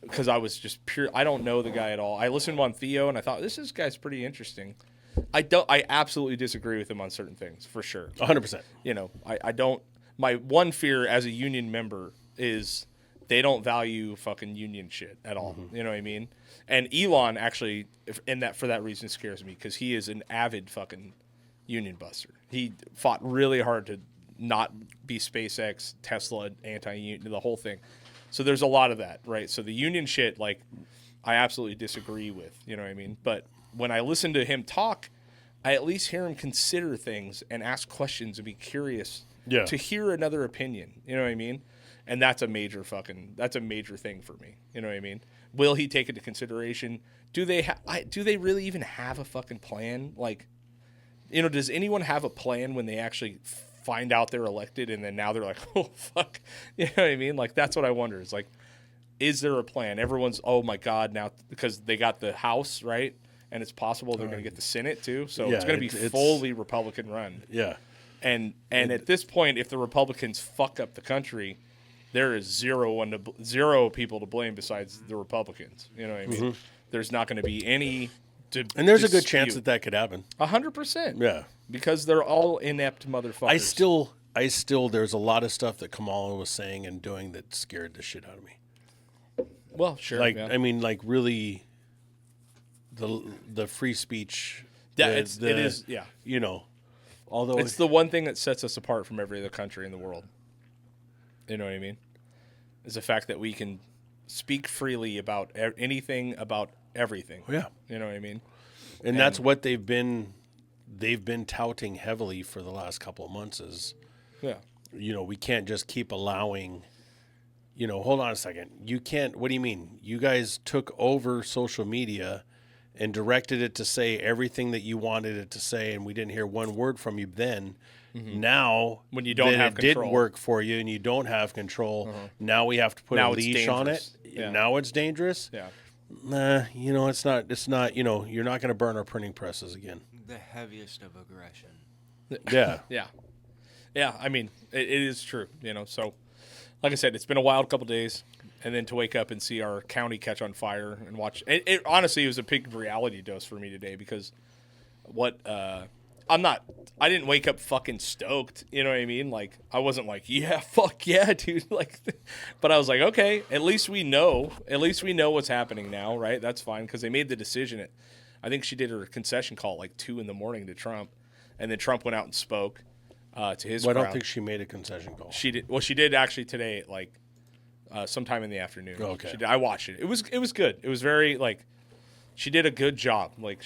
because I was just pure. I don't know the guy at all. I listened to him on Theo, and I thought this guy's pretty interesting. I absolutely disagree with him on certain things for sure. 100%. I don't. My one fear as a union member is they don't value fucking union shit at all. You know what I mean? And Elon actually, for that reason, scares me because he is an avid fucking union buster. He fought really hard to not be SpaceX, Tesla, anti-union, the whole thing. So there's a lot of that, right? So the union shit, like, I absolutely disagree with. You know what I mean? But when I listen to him talk, I at least hear him consider things and ask questions and be curious to hear another opinion. You know what I mean? And that's a major thing for me. You know what I mean? Will he take into consideration? Do they really even have a fucking plan? Like, does anyone have a plan when they actually find out they're elected and then now they're like, oh fuck, you know what I mean? Like, that's what I wonder. It's like, is there a plan? Everyone's, oh my God, now because they got the House, right? And it's possible they're going to get the Senate too. So it's going to be fully Republican run. Yeah. And at this point, if the Republicans fuck up the country, there is zero people to blame besides the Republicans. You know what I mean? There's not going to be any. And there's a good chance that could happen. 100%. Yeah. Because they're all inept motherfuckers. I still, there's a lot of stuff that Kamala was saying and doing that scared the shit out of me. Well, sure. Like, yeah. I mean, like really, the free speech. Yeah, it is. Yeah. Although it's the one thing that sets us apart from every other country in the world. You know what I mean? Is the fact that we can speak freely about anything, about everything. Yeah. You know what I mean? And that's what they've been touting heavily for the last couple of months is, we can't just keep allowing, hold on a second. You can't, what do you mean? You guys took over social media and directed it to say everything that you wanted it to say, and we didn't hear one word from you then. Now, When you don't that have it did control. work for you and you don't have control, now we have to put Now a it's leash on it. dangerous. Yeah. Now it's dangerous. Yeah. Nah, it's not, you're not going to burn our printing presses again. The heaviest of aggression. Yeah. Yeah. Yeah. I mean, it is true, so like I said, it's been a wild couple days, and then to wake up and see our county catch on fire and watch it honestly, it was a big reality dose for me today because I didn't wake up fucking stoked, you know what I mean? Like, I wasn't like, yeah, fuck yeah, dude. Like, but I was like, okay, at least we know what's happening now, right? That's fine, because they made the decision. I think she did her concession call at like 2 a.m. to Trump, and then Trump went out and spoke to his crowd. I don't think she made a concession call. She did. Well, she did actually today at like sometime in the afternoon. Okay. She did. I watched it. It was good. It was very like, she did a good job. Like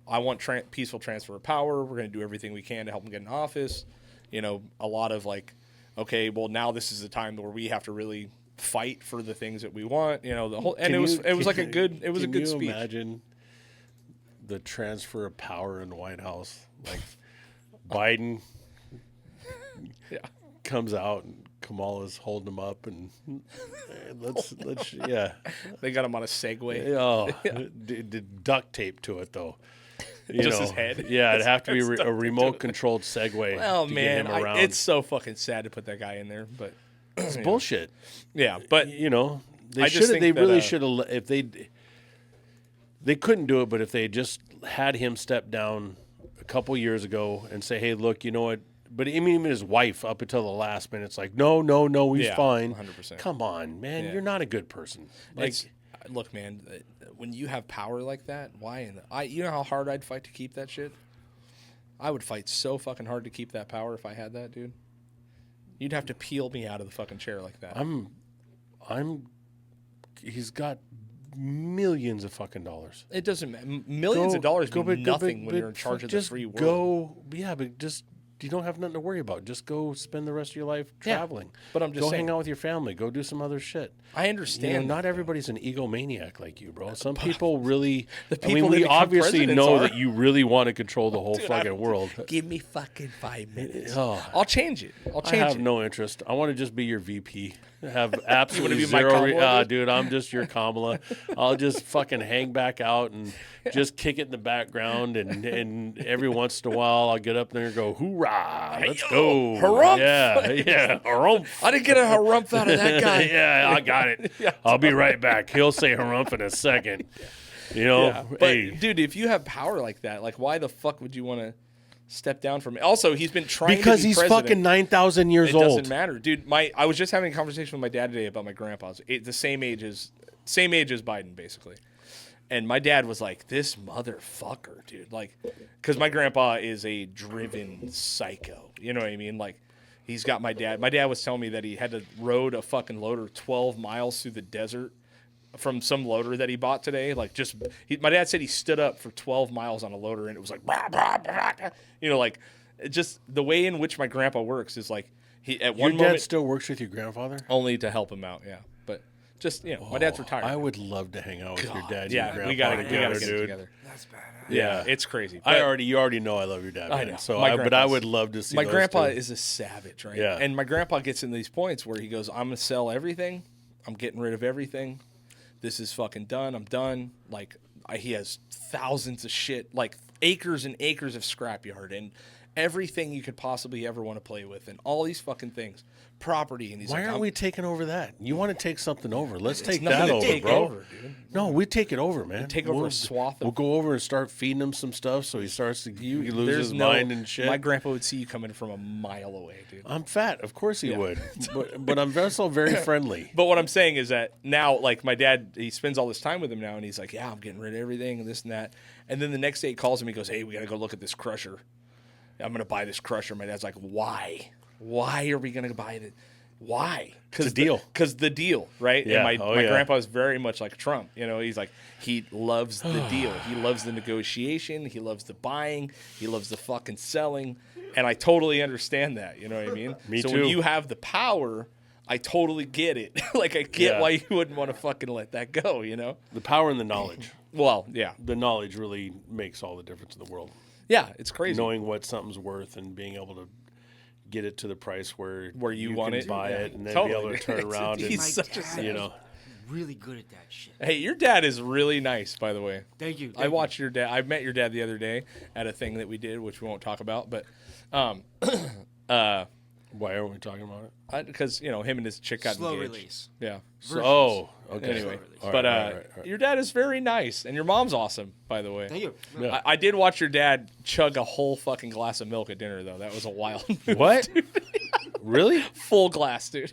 I want peaceful transfer of power. We're going to do everything we can to help him get in office. A lot of like, okay, well now this is the time where we have to really fight for the things that we want. The whole, and it was a good speech. Can you imagine the transfer of power in the White House? Like Biden comes out and Kamala's holding him up and let's They got him on a Segway. Oh, duct tape to it though. Just his head. Yeah, it'd have to be a remote controlled Segway. Well, to man, get him around. it's so fucking sad to put that guy in there, but it's bullshit. Yeah, but they should have. If they couldn't do it, but if they just had him step down a couple years ago and say, hey, look, you know what? But I mean, even his wife, up until the last minute, it's like, no, he's fine. 100%. Come on, man, you're not a good person. Like, look, man, when you have power like that, why? You know how hard I'd fight to keep that shit. I would fight so fucking hard to keep that power if I had that, dude. You'd have to peel me out of the fucking chair like that. He's got millions of fucking dollars. It doesn't matter. Millions of dollars mean nothing when you're in charge of the free world. But just you don't have nothing to worry about. Just go spend the rest of your life traveling. But I'm just go saying, hang out with your family. Go do some other shit. I understand. Not everybody's an egomaniac like you, bro. Some people really. We obviously know that you really want to control the whole fucking world. Give me fucking 5 minutes. I'll change it. I have no interest. I want to just be your VP. Have absolutely be my zero. Kamala, dude, I'm just your Kamala. I'll just fucking hang back out and just kick it in the background, and every once in a while I'll get up there and go, hoorah, let's go. Harumph. Yeah, harumph. I didn't get a harumph out of that guy. Yeah, I got it. I'll be right back. He'll say harumph in a second. But dude, if you have power like that, like why the fuck would you want to step down from it? Also, he's been trying because to be he's president. fucking 9,000 years old. It doesn't matter, dude. I was just having a conversation with my dad today about my grandpa's the same age as Biden, basically. And my dad was like, "This motherfucker, dude!" Like, because my grandpa is a driven psycho. You know what I mean? Like, he's got my dad. My dad was telling me that he had to rode a fucking loader 12 miles through the desert from some loader that he bought today. Like, my dad said he stood up for 12 miles on a loader, and it was like, bah, bah, bah, bah. Like, just the way in which my grandpa works is like at one moment. Your dad still works with your grandfather? Only to help him out, yeah. But just my dad's retired. I would love to hang out with your dad. Yeah, and your we gotta grandpa get dude. together. That's badass. Yeah, it's crazy. You already know I love your dad. I Man. know. So, But I would love to see. My those grandpa two. is a savage, right? Yeah. And my grandpa gets in these points where he goes, "I'm gonna sell everything. I'm getting rid of everything. This is fucking done. I'm done." Like he has thousands of shit, like acres and acres of scrapyard and everything you could possibly ever want to play with, and all these fucking things, property. And he's Why like, aren't we taking over that? You want to take something over? Let's take nothing that to over, take bro. over, dude. No, we take it over, man. Take over a swath of- We'll go over and start feeding him some stuff, so he starts to he loses There's his mind and shit. My grandpa would see you coming from a mile away, dude. I'm fat, of course he would, but I'm also very friendly. But what I'm saying is that now, like my dad, he spends all this time with him now, and he's like, "Yeah, I'm getting rid of everything and this and that." And then the next day he calls him, he goes, "Hey, we got to go look at this crusher. I'm going to buy this crusher." My dad's like, "Why? Why are we going to buy it? Why?" It's a deal. Because the deal, right? Yeah. And my grandpa is very much like Trump. He's like, he loves the deal. He loves the negotiation. He loves the buying. He loves the fucking selling. And I totally understand that. You know what I mean? Me so too. when you have the power I totally get it. Like, I get why you wouldn't want to fucking let that go, you know? The power and the knowledge. Well, yeah. The knowledge really makes all the difference in the world. Yeah, it's crazy. Knowing what something's worth and being able to get it to the price where you want can it, buy yeah. it and then Totally. be able to turn around and, He's such a you know. Really good at that shit. Hey, your dad is really nice, by the way. Thank you. I watched your dad. I met your dad the other day at a thing that we did, which we won't talk about, but Why aren't we talking about it? because you know him and his chick got Slow engaged. release. Yeah. So, okay. Anyway, All but right, right. your dad is very nice, and your mom's awesome, by the way. Thank you. Yeah. I did watch your dad chug a whole fucking glass of milk at dinner, though. That was a wild move, What? dude. Really? Full glass, dude.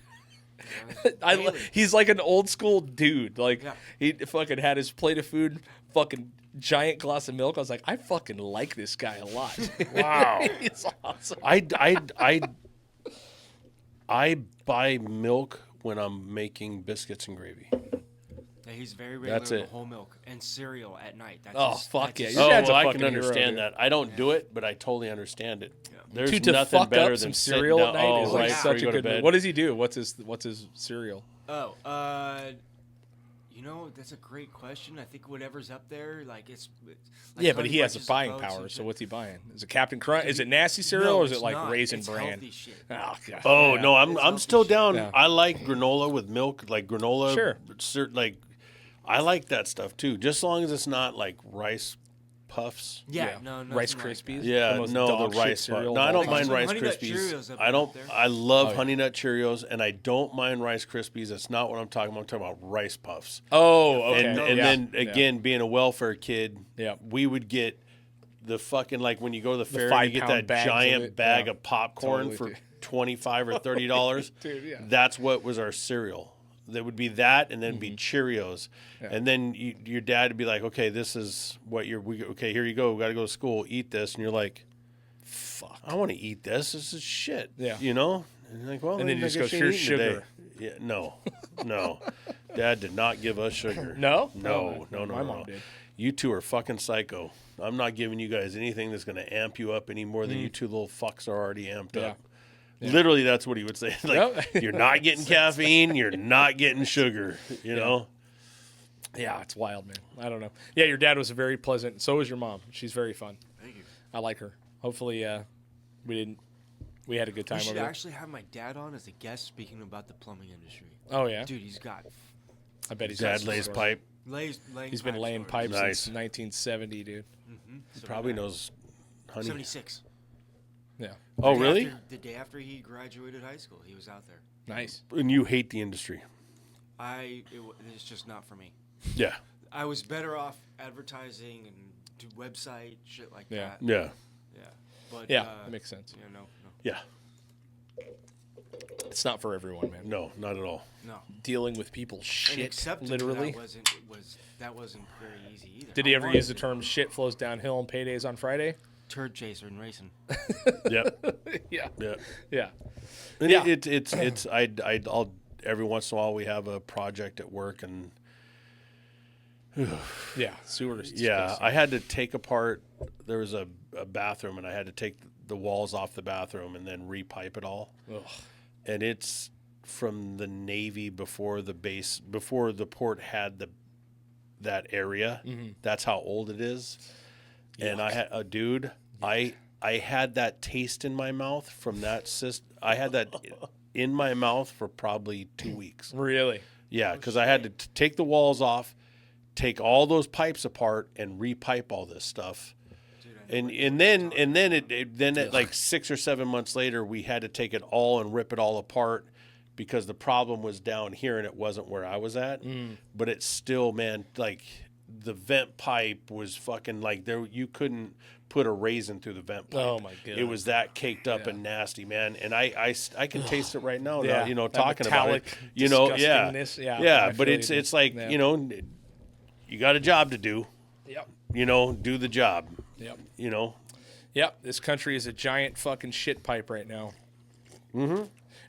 He's like an old school dude. Like Yeah. he fucking had his plate of food, fucking giant glass of milk. I was like, I fucking like this guy a lot. Wow. It's awesome. I buy milk when I'm making biscuits and gravy. Yeah, he's very regular That's with it. whole milk and cereal at night. That's Oh, his- fuck that's yeah. his- Your Oh, dad's a well, I can fucking hero, understand dude. that. I don't do it, but I totally understand it. There's Dude, to nothing fuck better up than some sitting cereal down. at night Oh, is right like yeah. before such you a go to good bed. move. What does he do? What's his cereal? Oh, you know, that's a great question. I think whatever's up there, like it's like Yeah, but Honey he has the Bunches of buying Oats power. and So shit. what's he buying? Is it Captain Crunch? Is it nasty cereal No, or is it it's like not. Raisin It's Bran? healthy shit. Oh, God. Oh Yeah. no, I'm It's I'm healthy still shit. down. Yeah. I like granola with milk, like granola. Sure. Like I like that stuff too. Just as long as it's not like rice puffs. Yeah, no, Rice nothing like Krispies. that. Yeah, The most no, dog the shit rice. cereal No, of I all don't time. mind Some Rice Honey Nut Krispies. Cheerios up I don't. there. I love Oh, yeah. Honey Nut Cheerios, and I don't mind Rice Krispies. That's not what I'm talking about. I'm talking about Rice Puffs. Oh, okay. And Yeah. then Yeah. again, being a welfare kid, Yeah. we would get the fucking like when you go to the fair, you get 5-pound that bags of giant it. bag Yeah. of popcorn Totally, for dude. $25 or $30. Dude, yeah. That's what was our cereal. There would be that, and then be Cheerios, and then your dad would be like, "Okay, this is what okay, here you go. We got to go to school. Eat this," and you're like, Fuck. "I want to eat this. This is shit." Yeah. you know. And you're like, well, And then you I just guess go, you ain't "Here's eating today." sugar. Yeah, no. Dad did not give us sugar. No? No. My mom did. You two are fucking psycho. I'm not giving you guys anything that's going to amp you up any more than you two little fucks are already amped up. Literally, that's what he would say. Like, Yep. you're not getting caffeine. You're not getting sugar. You know? Yeah, it's wild, man. I don't know. Yeah, your dad was very pleasant. So was your mom. She's very fun. Thank you. I like her. Hopefully, we had a good time We should over there. actually have my dad on as a guest speaking about the plumbing industry. Oh yeah, Dude, he's got I bet he's Dad got lays some pipe. laying He's been laying stories. pipes Nice. since 1970, dude. Probably knows honey. 76. Yeah, Oh, The day really? the day after he graduated high school, he was out there. nice. And you hate the industry. It's just not for me. Yeah. I was better off advertising and do website shit like Yeah. that. Yeah. Yeah. But Yeah, that makes sense. Yeah, no. Yeah. It's not for everyone, man. No, not at all. No. Dealing with people's And shit, accepting literally. that wasn't very easy either. Did he ever use the term "shit flows downhill" and paydays on Friday? turd chaser and racing? Yep. Yeah, Yeah. yeah. And Yeah. I'll every once in a while we have a project at work and Yeah, sewer is yeah, disgusting. I had to take apart. There was a bathroom, and I had to take the walls off the bathroom and then repipe it all. Ugh. And it's from the Navy before the port had that area. Mm-hmm. That's how old it is. And I had a dude. I had that taste in my mouth from that I had that in my mouth for probably 2 weeks. Really? Yeah, because I had to take the walls off, take all those pipes apart, and repipe all this stuff. And then it like 6 or 7 months later, we had to take it all and rip it all apart because the problem was down here and it wasn't where I was at. But it's still, man, like the vent pipe was fucking like you couldn't put a raisin through the vent pipe. Oh, my God. It was that caked up and nasty, man. And I can taste it right now. Yeah, You know, that talking about it. metallic You know, disgustingness. yeah, Yeah, I But feel it's you, it's like yeah. you know, you got a job to do. Yep. You know, do the job. Yep. You know. Yep. This country is a giant fucking shit pipe right now. Mm-hmm.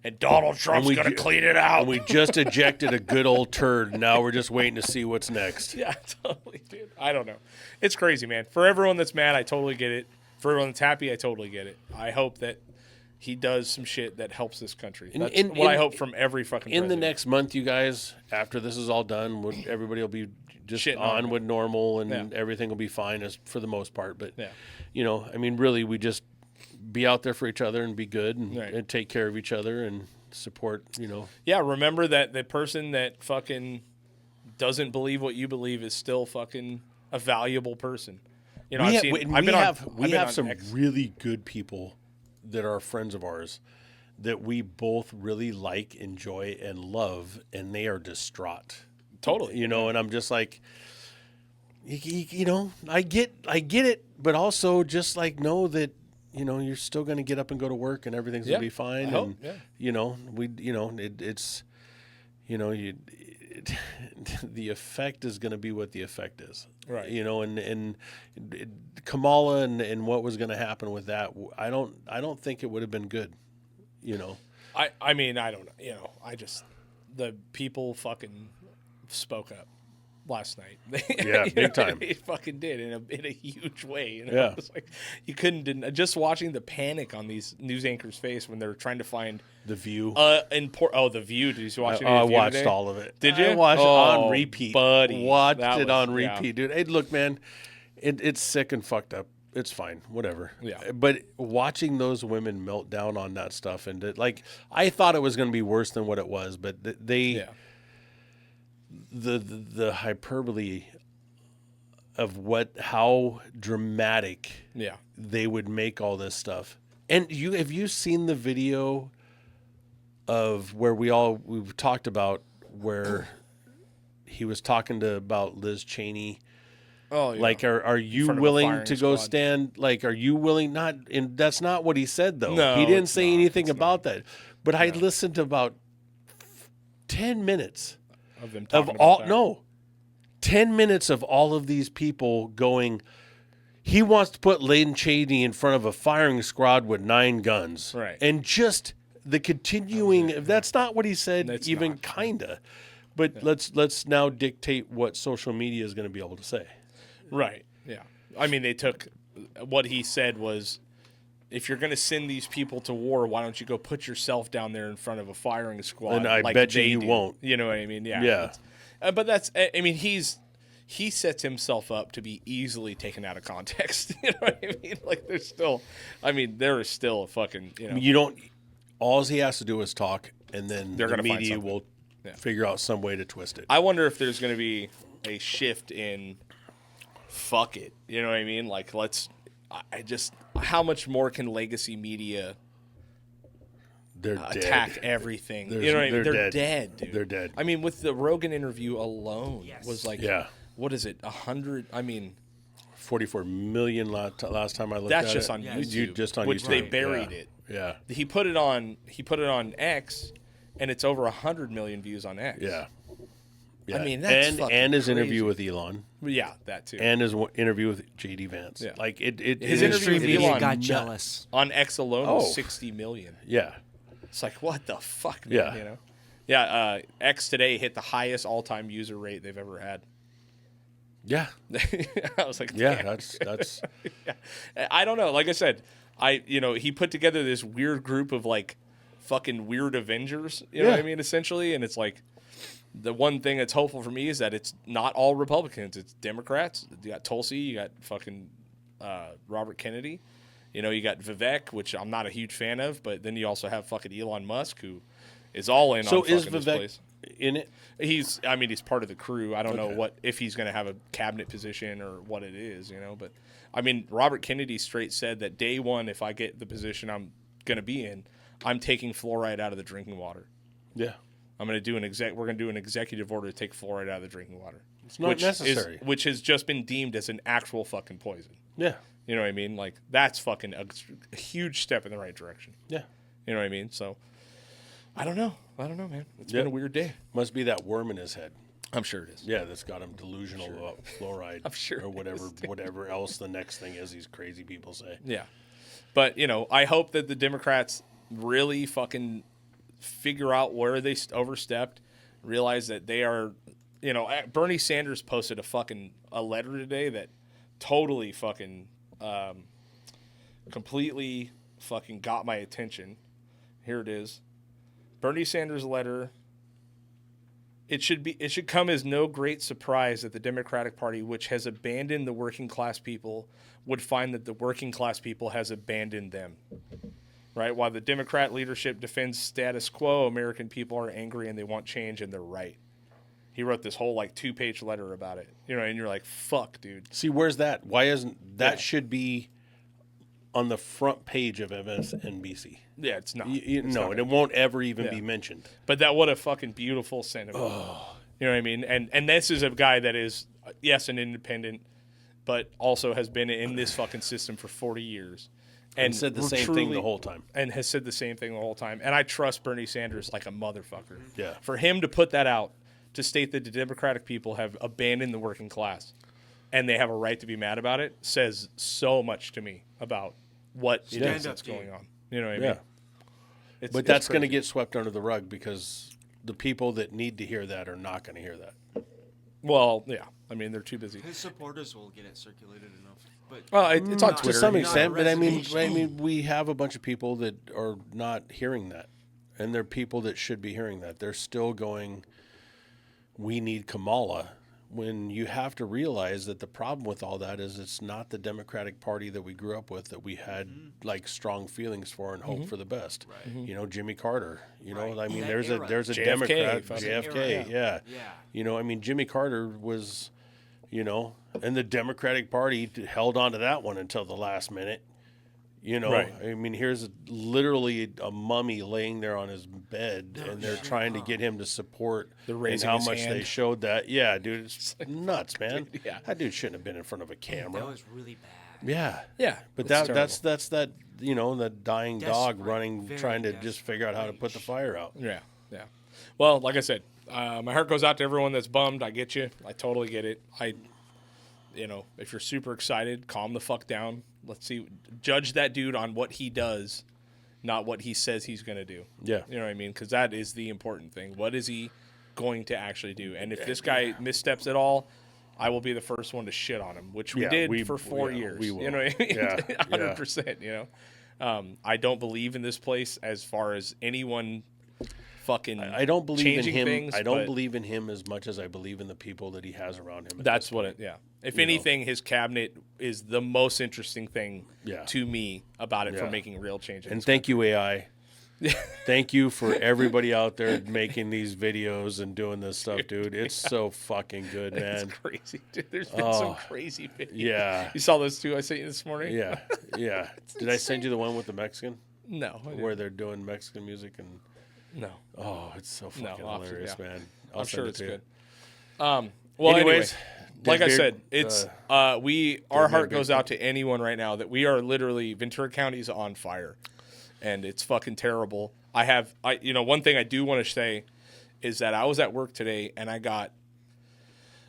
And Donald Trump's gonna clean it out. And we just ejected a good old turd. Now we're just waiting to see what's next. Yeah, totally, dude. I don't know. It's crazy, man. For everyone that's mad, I totally get it. For everyone that's happy, I totally get it. I hope that he does some shit that helps this country. In- That's in- what I in- hope from every fucking In the president. next month, you guys, after this is all done, everybody will be just Shit on normal. with normal, and Yeah. everything will be fine as for the most part. But Yeah. you know, I mean, really, we just be out there for each other and be good and, Right. and take care of each other and support. You know, Yeah, remember that the person that fucking doesn't believe what you believe is still fucking a valuable person. You know, I've have on some X. really good people that are friends of ours that we both really like, enjoy, and love, and they are distraught. Totally. You know, and I'm just like, you know, I get it, but also just like know that, you know, you're still going to get up and go to work and everything's Yeah, going to be fine. I hope, And, yeah. you know, it's, you know, the effect is going to be what the effect is. Right. You know, and Kamala and what was going to happen with that, I don't think it would have been good, you know. I mean, I don't know. You know, the people fucking spoke up last night. Yeah, You big know, time. They fucking did in a huge way. You know? Yeah. It's like you couldn't deny. Just watching the panic on these news anchors' face when they were trying to find The View. The View. Did you watch it? I watched all of it. Did you? I watched it Oh, on repeat. buddy. Watched That it was- on repeat, dude. Hey, look, man, it's sick and fucked up. It's fine, whatever. Yeah. But watching those women melt down on that stuff, and like, I thought it was going to be worse than what it was, but Yeah. the hyperbole of how dramatic Yeah. they would make all this stuff. And have you seen the video of where we've talked about where he was talking about Liz Cheney? Oh, yeah. Like, are you front of a willing firing to go squad. stand? Like, are you willing? Not, and that's not what he said though. No, he didn't it's say not. anything It's about that. But I listened to about 10 minutes Of them of talking all about that. 10 minutes of all of these people going. He wants to put Liz Cheney in front of a firing squad with 9 guns, Right. And just the continuing. That's not what he said, That's even not. kinda. But let's now dictate what social media is going to be able to say. Right. Yeah. I mean, they took what he said was, if you're going to send these people to war, why don't you go put yourself down there in front of a firing squad? And I like bet they you do. won't. You know what I mean? Yeah. Yeah. It's- but that's. I mean, he sets himself up to be easily taken out of context. You know what I mean? Like there's still. I mean, there is still a fucking. You know. You don't. All he has to do is talk, and then They're the gonna find media something. will Yeah. figure out some way to twist it. I wonder if there's going to be a shift in fuck it. You know what I mean? Like, I just, how much more can legacy media They're attack dead. everything? There's- You know what I mean? they're They're dead. dead, dude. They're dead. I mean, with the Rogan interview alone Yes. was like, Yeah. what is it, 100? I mean, 44 million last time I looked that's at just it. on Yeah. YouTube, Just on which YouTube. they buried Yeah. it. Yeah. He put it on X, and it's over 100 million views on X. Yeah. I mean, that's and fucking his crazy. interview with Elon Yeah, that too. and his interview with JD Vance. Yeah. Like it His it interview is- with it is Elon got nuts. jealous. on X alone was Oh. 60 million. Yeah. It's like, what the fuck, man? Yeah. You know? Yeah, X today hit the highest all-time user rate they've ever had. Yeah. I was like, Yeah, damn. that's I don't know. Like I said, he put together this weird group of like fucking weird Avengers. You know what I Yeah. mean? Essentially, and it's like the one thing that's hopeful for me is that it's not all Republicans. It's Democrats. You got Tulsi. You got fucking Robert Kennedy. You know, you got Vivek, which I'm not a huge fan of, but then you also have fucking Elon Musk, who is all in So on is fucking this Vivek place. in it? He's part of the crew. I don't know Okay. if he's going to have a cabinet position or what it is, you know. But I mean, Robert Kennedy straight said that day one, if I get the position I'm going to be in, I'm taking fluoride out of the drinking water. Yeah. I'm going to do we're going to do an executive order to take fluoride out of the drinking water. It's not necessary. Which has just been deemed as an actual fucking poison. Yeah. You know what I mean? Like that's fucking a huge step in the right direction. Yeah. You know what I mean? So I don't know, man. It's Yeah. been a weird day. Must be that worm in his head. I'm sure it is. Yeah, that's got him delusional about fluoride. I'm sure Or it whatever is, dude. whatever else the next thing is these crazy people say. Yeah. But, you know, I hope that the Democrats really fucking figure out where they overstepped, realize that they are, you know, Bernie Sanders posted a letter today that totally fucking completely fucking got my attention. Here it is. Bernie Sanders' letter. It should come as no great surprise that the Democratic Party, which has abandoned the working class people, would find that the working class people has abandoned them. Right? While the Democrat leadership defends status quo, American people are angry and they want change, and they're right. He wrote this whole 2-page letter about it. And you're like, fuck, dude. See, where's that? Why isn't that should be on the front page of MSNBC? Yeah, it's not. No, and it won't ever even be mentioned. But that what a fucking beautiful sentiment. Oh. You know what I mean? And this is a guy that is, yes, an independent, but also has been in this fucking system for 40 years. And said the same thing the whole time. And has said the same thing the whole time. And I trust Bernie Sanders like a motherfucker. Yeah. For him to put that out, to state that the Democratic people have abandoned the working class and they have a right to be mad about it, says so much to me about what it is that's going on. You know what I mean? But that's going to get swept under the rug because the people that need to hear that are not going to hear that. Well, yeah. I mean, they're too busy. His supporters will get it circulated enough. But it's on Twitter. To some extent, but I mean, we have a bunch of people that are not hearing that. And they're people that should be hearing that. They're still going, we need Kamala, when you have to realize that the problem with all that is it's not the Democratic Party that we grew up with, that we had strong feelings for and hope for the best. Right. Jimmy Carter, I mean, there's a JFK, Democrat, JFK. Yeah. Jimmy Carter was, and the Democratic Party held on to that one until the last minute. Right. I mean, here's literally a mummy laying there on his bed, and they're trying to get him to support and how much they showed that. Yeah, dude, it's nuts, man. Dude, yeah. That dude shouldn't have been in front of a camera. That was really bad. Yeah. Yeah. But that's that, the dying dog running, trying to just figure out how to put the fire out. Yeah. Yeah. Well, like I said, my heart goes out to everyone that's bummed. I get you. I totally get it. If you're super excited, calm the fuck down. Let's see. Judge that dude on what he does, not what he says he's going to do. Yeah. You know what I mean? Because that is the important thing. What is he going to actually do? And if this guy missteps at all, I will be the first one to shit on him, which we did for 4 years. We will. You know what I mean? Yeah. 100%, I don't believe in this place as far as anyone fucking I don't believe in him. Things, I don't believe in him as much as I believe in the people that he has around him. That's what it. Yeah. If anything, his cabinet is the most interesting thing to me about it for making real changes. And thank you, AI. Thank you for everybody out there making these videos and doing this stuff, dude. It's so fucking good, man. It's crazy, dude. There's been some crazy videos. Yeah. You saw those two I sent you this morning? Yeah. Yeah. Did I send you the one with the Mexican? No. Where they're doing Mexican music and. No. Oh, it's so fucking hilarious, man. I'm sure it's good. Well, anyways, like I said, it's our heart goes out to anyone right now that we are literally Ventura County's on fire, and it's fucking terrible. One thing I do want to say is that I was at work today and I got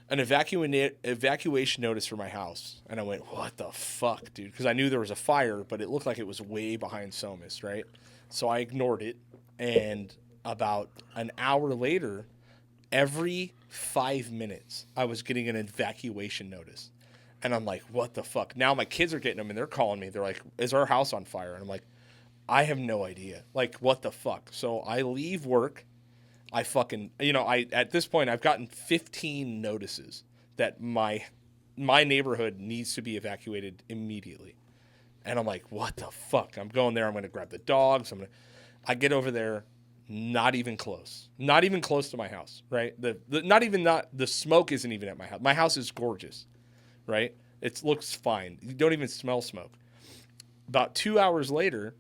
an evacuation notice for my house, and I went, "What the fuck, dude?" Because I knew there was a fire, but it looked like it was way behind Somas, right? So I ignored it. And about an hour later, every 5 minutes, I was getting an evacuation notice. And I'm like, what the fuck? Now my kids are getting them, and they're calling me. They're like, is our house on fire? And I'm like, I have no idea. Like, what the fuck? So I leave work. I fucking, at this point, I've gotten 15 notices that my neighborhood needs to be evacuated immediately. And I'm like, what the fuck? I'm going there. I'm going to grab the dogs. I get over there, not even close to my house, right? The smoke isn't even at my house. My house is gorgeous, right? It looks fine. You don't even smell smoke. About 2 hours later,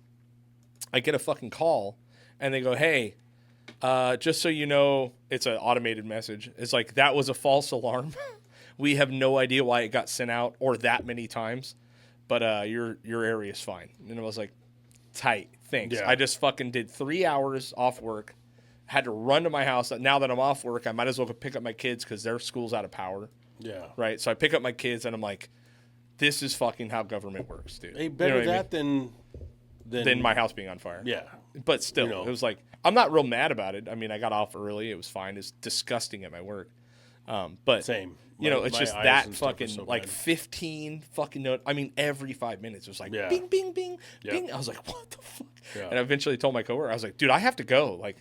I get a fucking call, and they go, hey, just so you know, it's an automated message. It's like, that was a false alarm. We have no idea why it got sent out or that many times, but your area is fine. And I was like, tight. Thanks. Yeah. I just fucking did 3 hours off work, had to run to my house. Now that I'm off work, I might as well go pick up my kids because their school's out of power. Yeah. Right? So I pick up my kids, and I'm like, this is fucking how government works, dude. Hey, better that than my house being on fire. Yeah. But still, it was like, I'm not real mad about it. I mean, I got off early. It was fine. It's disgusting at my work. But Same. You know, My- it's my just eyes that and stuff are fucking so like bad. 15 fucking note. I mean, every 5 minutes it was like Yeah. bing, bing, bing, Yep. bing. I was like, what the fuck? Yeah. And I eventually told my coworker, I was like, dude, I have to go. Like,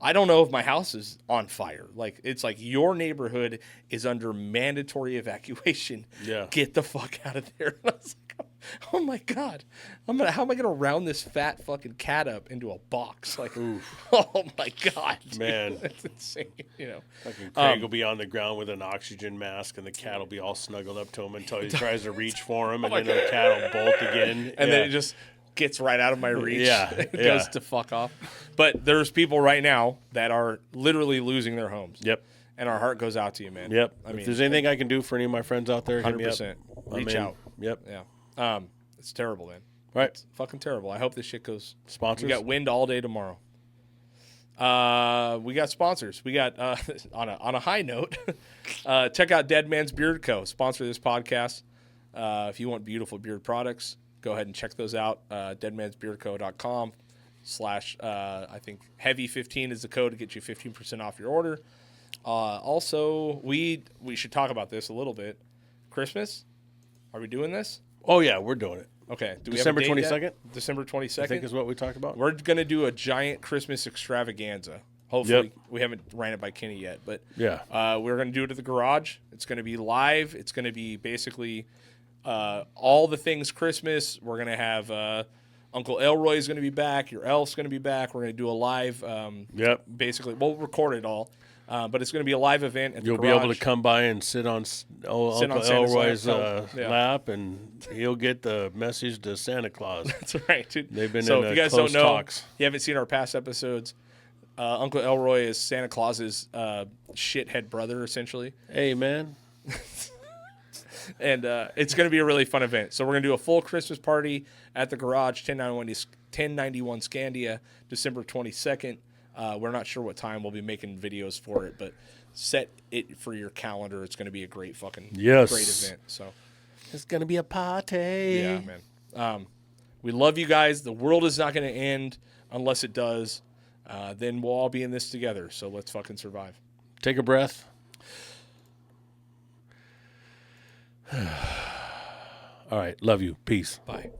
I don't know if my house is on fire. Like, it's like your neighborhood is under mandatory evacuation. Yeah. Get the fuck out of there. And I was like, oh my God. How am I gonna round this fat fucking cat up into a box? Like, oh my God, dude. Man. That's insane. You know. Fucking Craig will be on the ground with an oxygen mask, and the cat will be all snuggled up to him until he tries to reach for him, and then the cat will bolt again. And then it just gets right out of my reach. Yeah, It yeah. goes to fuck off. But there's people right now that are literally losing their homes. Yep. And our heart goes out to you, man. Yep. I mean, if there's anything I can do for any of my friends out there, hit me up. 100%. I'm Reach in. out. Yep. Yeah. It's terrible, man. Right. It's fucking terrible. I hope this shit goes. Sponsors? We got wind all day tomorrow. We got sponsors. We got on a high note. Check out Dead Man's Beard Co. Sponsor this podcast. If you want beautiful beard products, go ahead and check those out. Deadmansbeardco.com/ I think heavy15 is the code to get you 15% off your order. Also, we should talk about this a little bit. Christmas, are we doing this? Oh, yeah, we're doing it. Okay. Do December we have a date yet? 22nd? December 22nd. I think is what we talked about. We're going to do a giant Christmas extravaganza. Hopefully, Yep. we haven't ran it by Kenny yet, but Yeah. we're going to do it at the garage. It's going to be live. It's going to be basically all the things Christmas. We're going to have Uncle Elroy is going to be back. Your elf's going to be back. We're going to do a live. Yep. Basically, we'll record it all, but it's going to be a live event at the You'll garage. be able to come by and sit on Uncle Santa's Elroy's lap. Yeah. lap, and he'll get the message to Santa Claus. That's right, dude. They've been so in if you guys close don't know, talks. you haven't seen our past episodes. Uncle Elroy is Santa Claus's shithead brother, essentially, Hey, man. and it's going to be a really fun event. So we're going to do a full Christmas party at the garage, 1091 Scandia, December 22nd. We're not sure what time. We'll be making videos for it, but set it for your calendar. It's going to be a great fucking great event. So It's going to be a party. yeah, man. We love you guys. The world is not going to end unless it does. Then we'll all be in this together. So let's fucking survive. Take a breath. All right. Love you. Peace. Bye.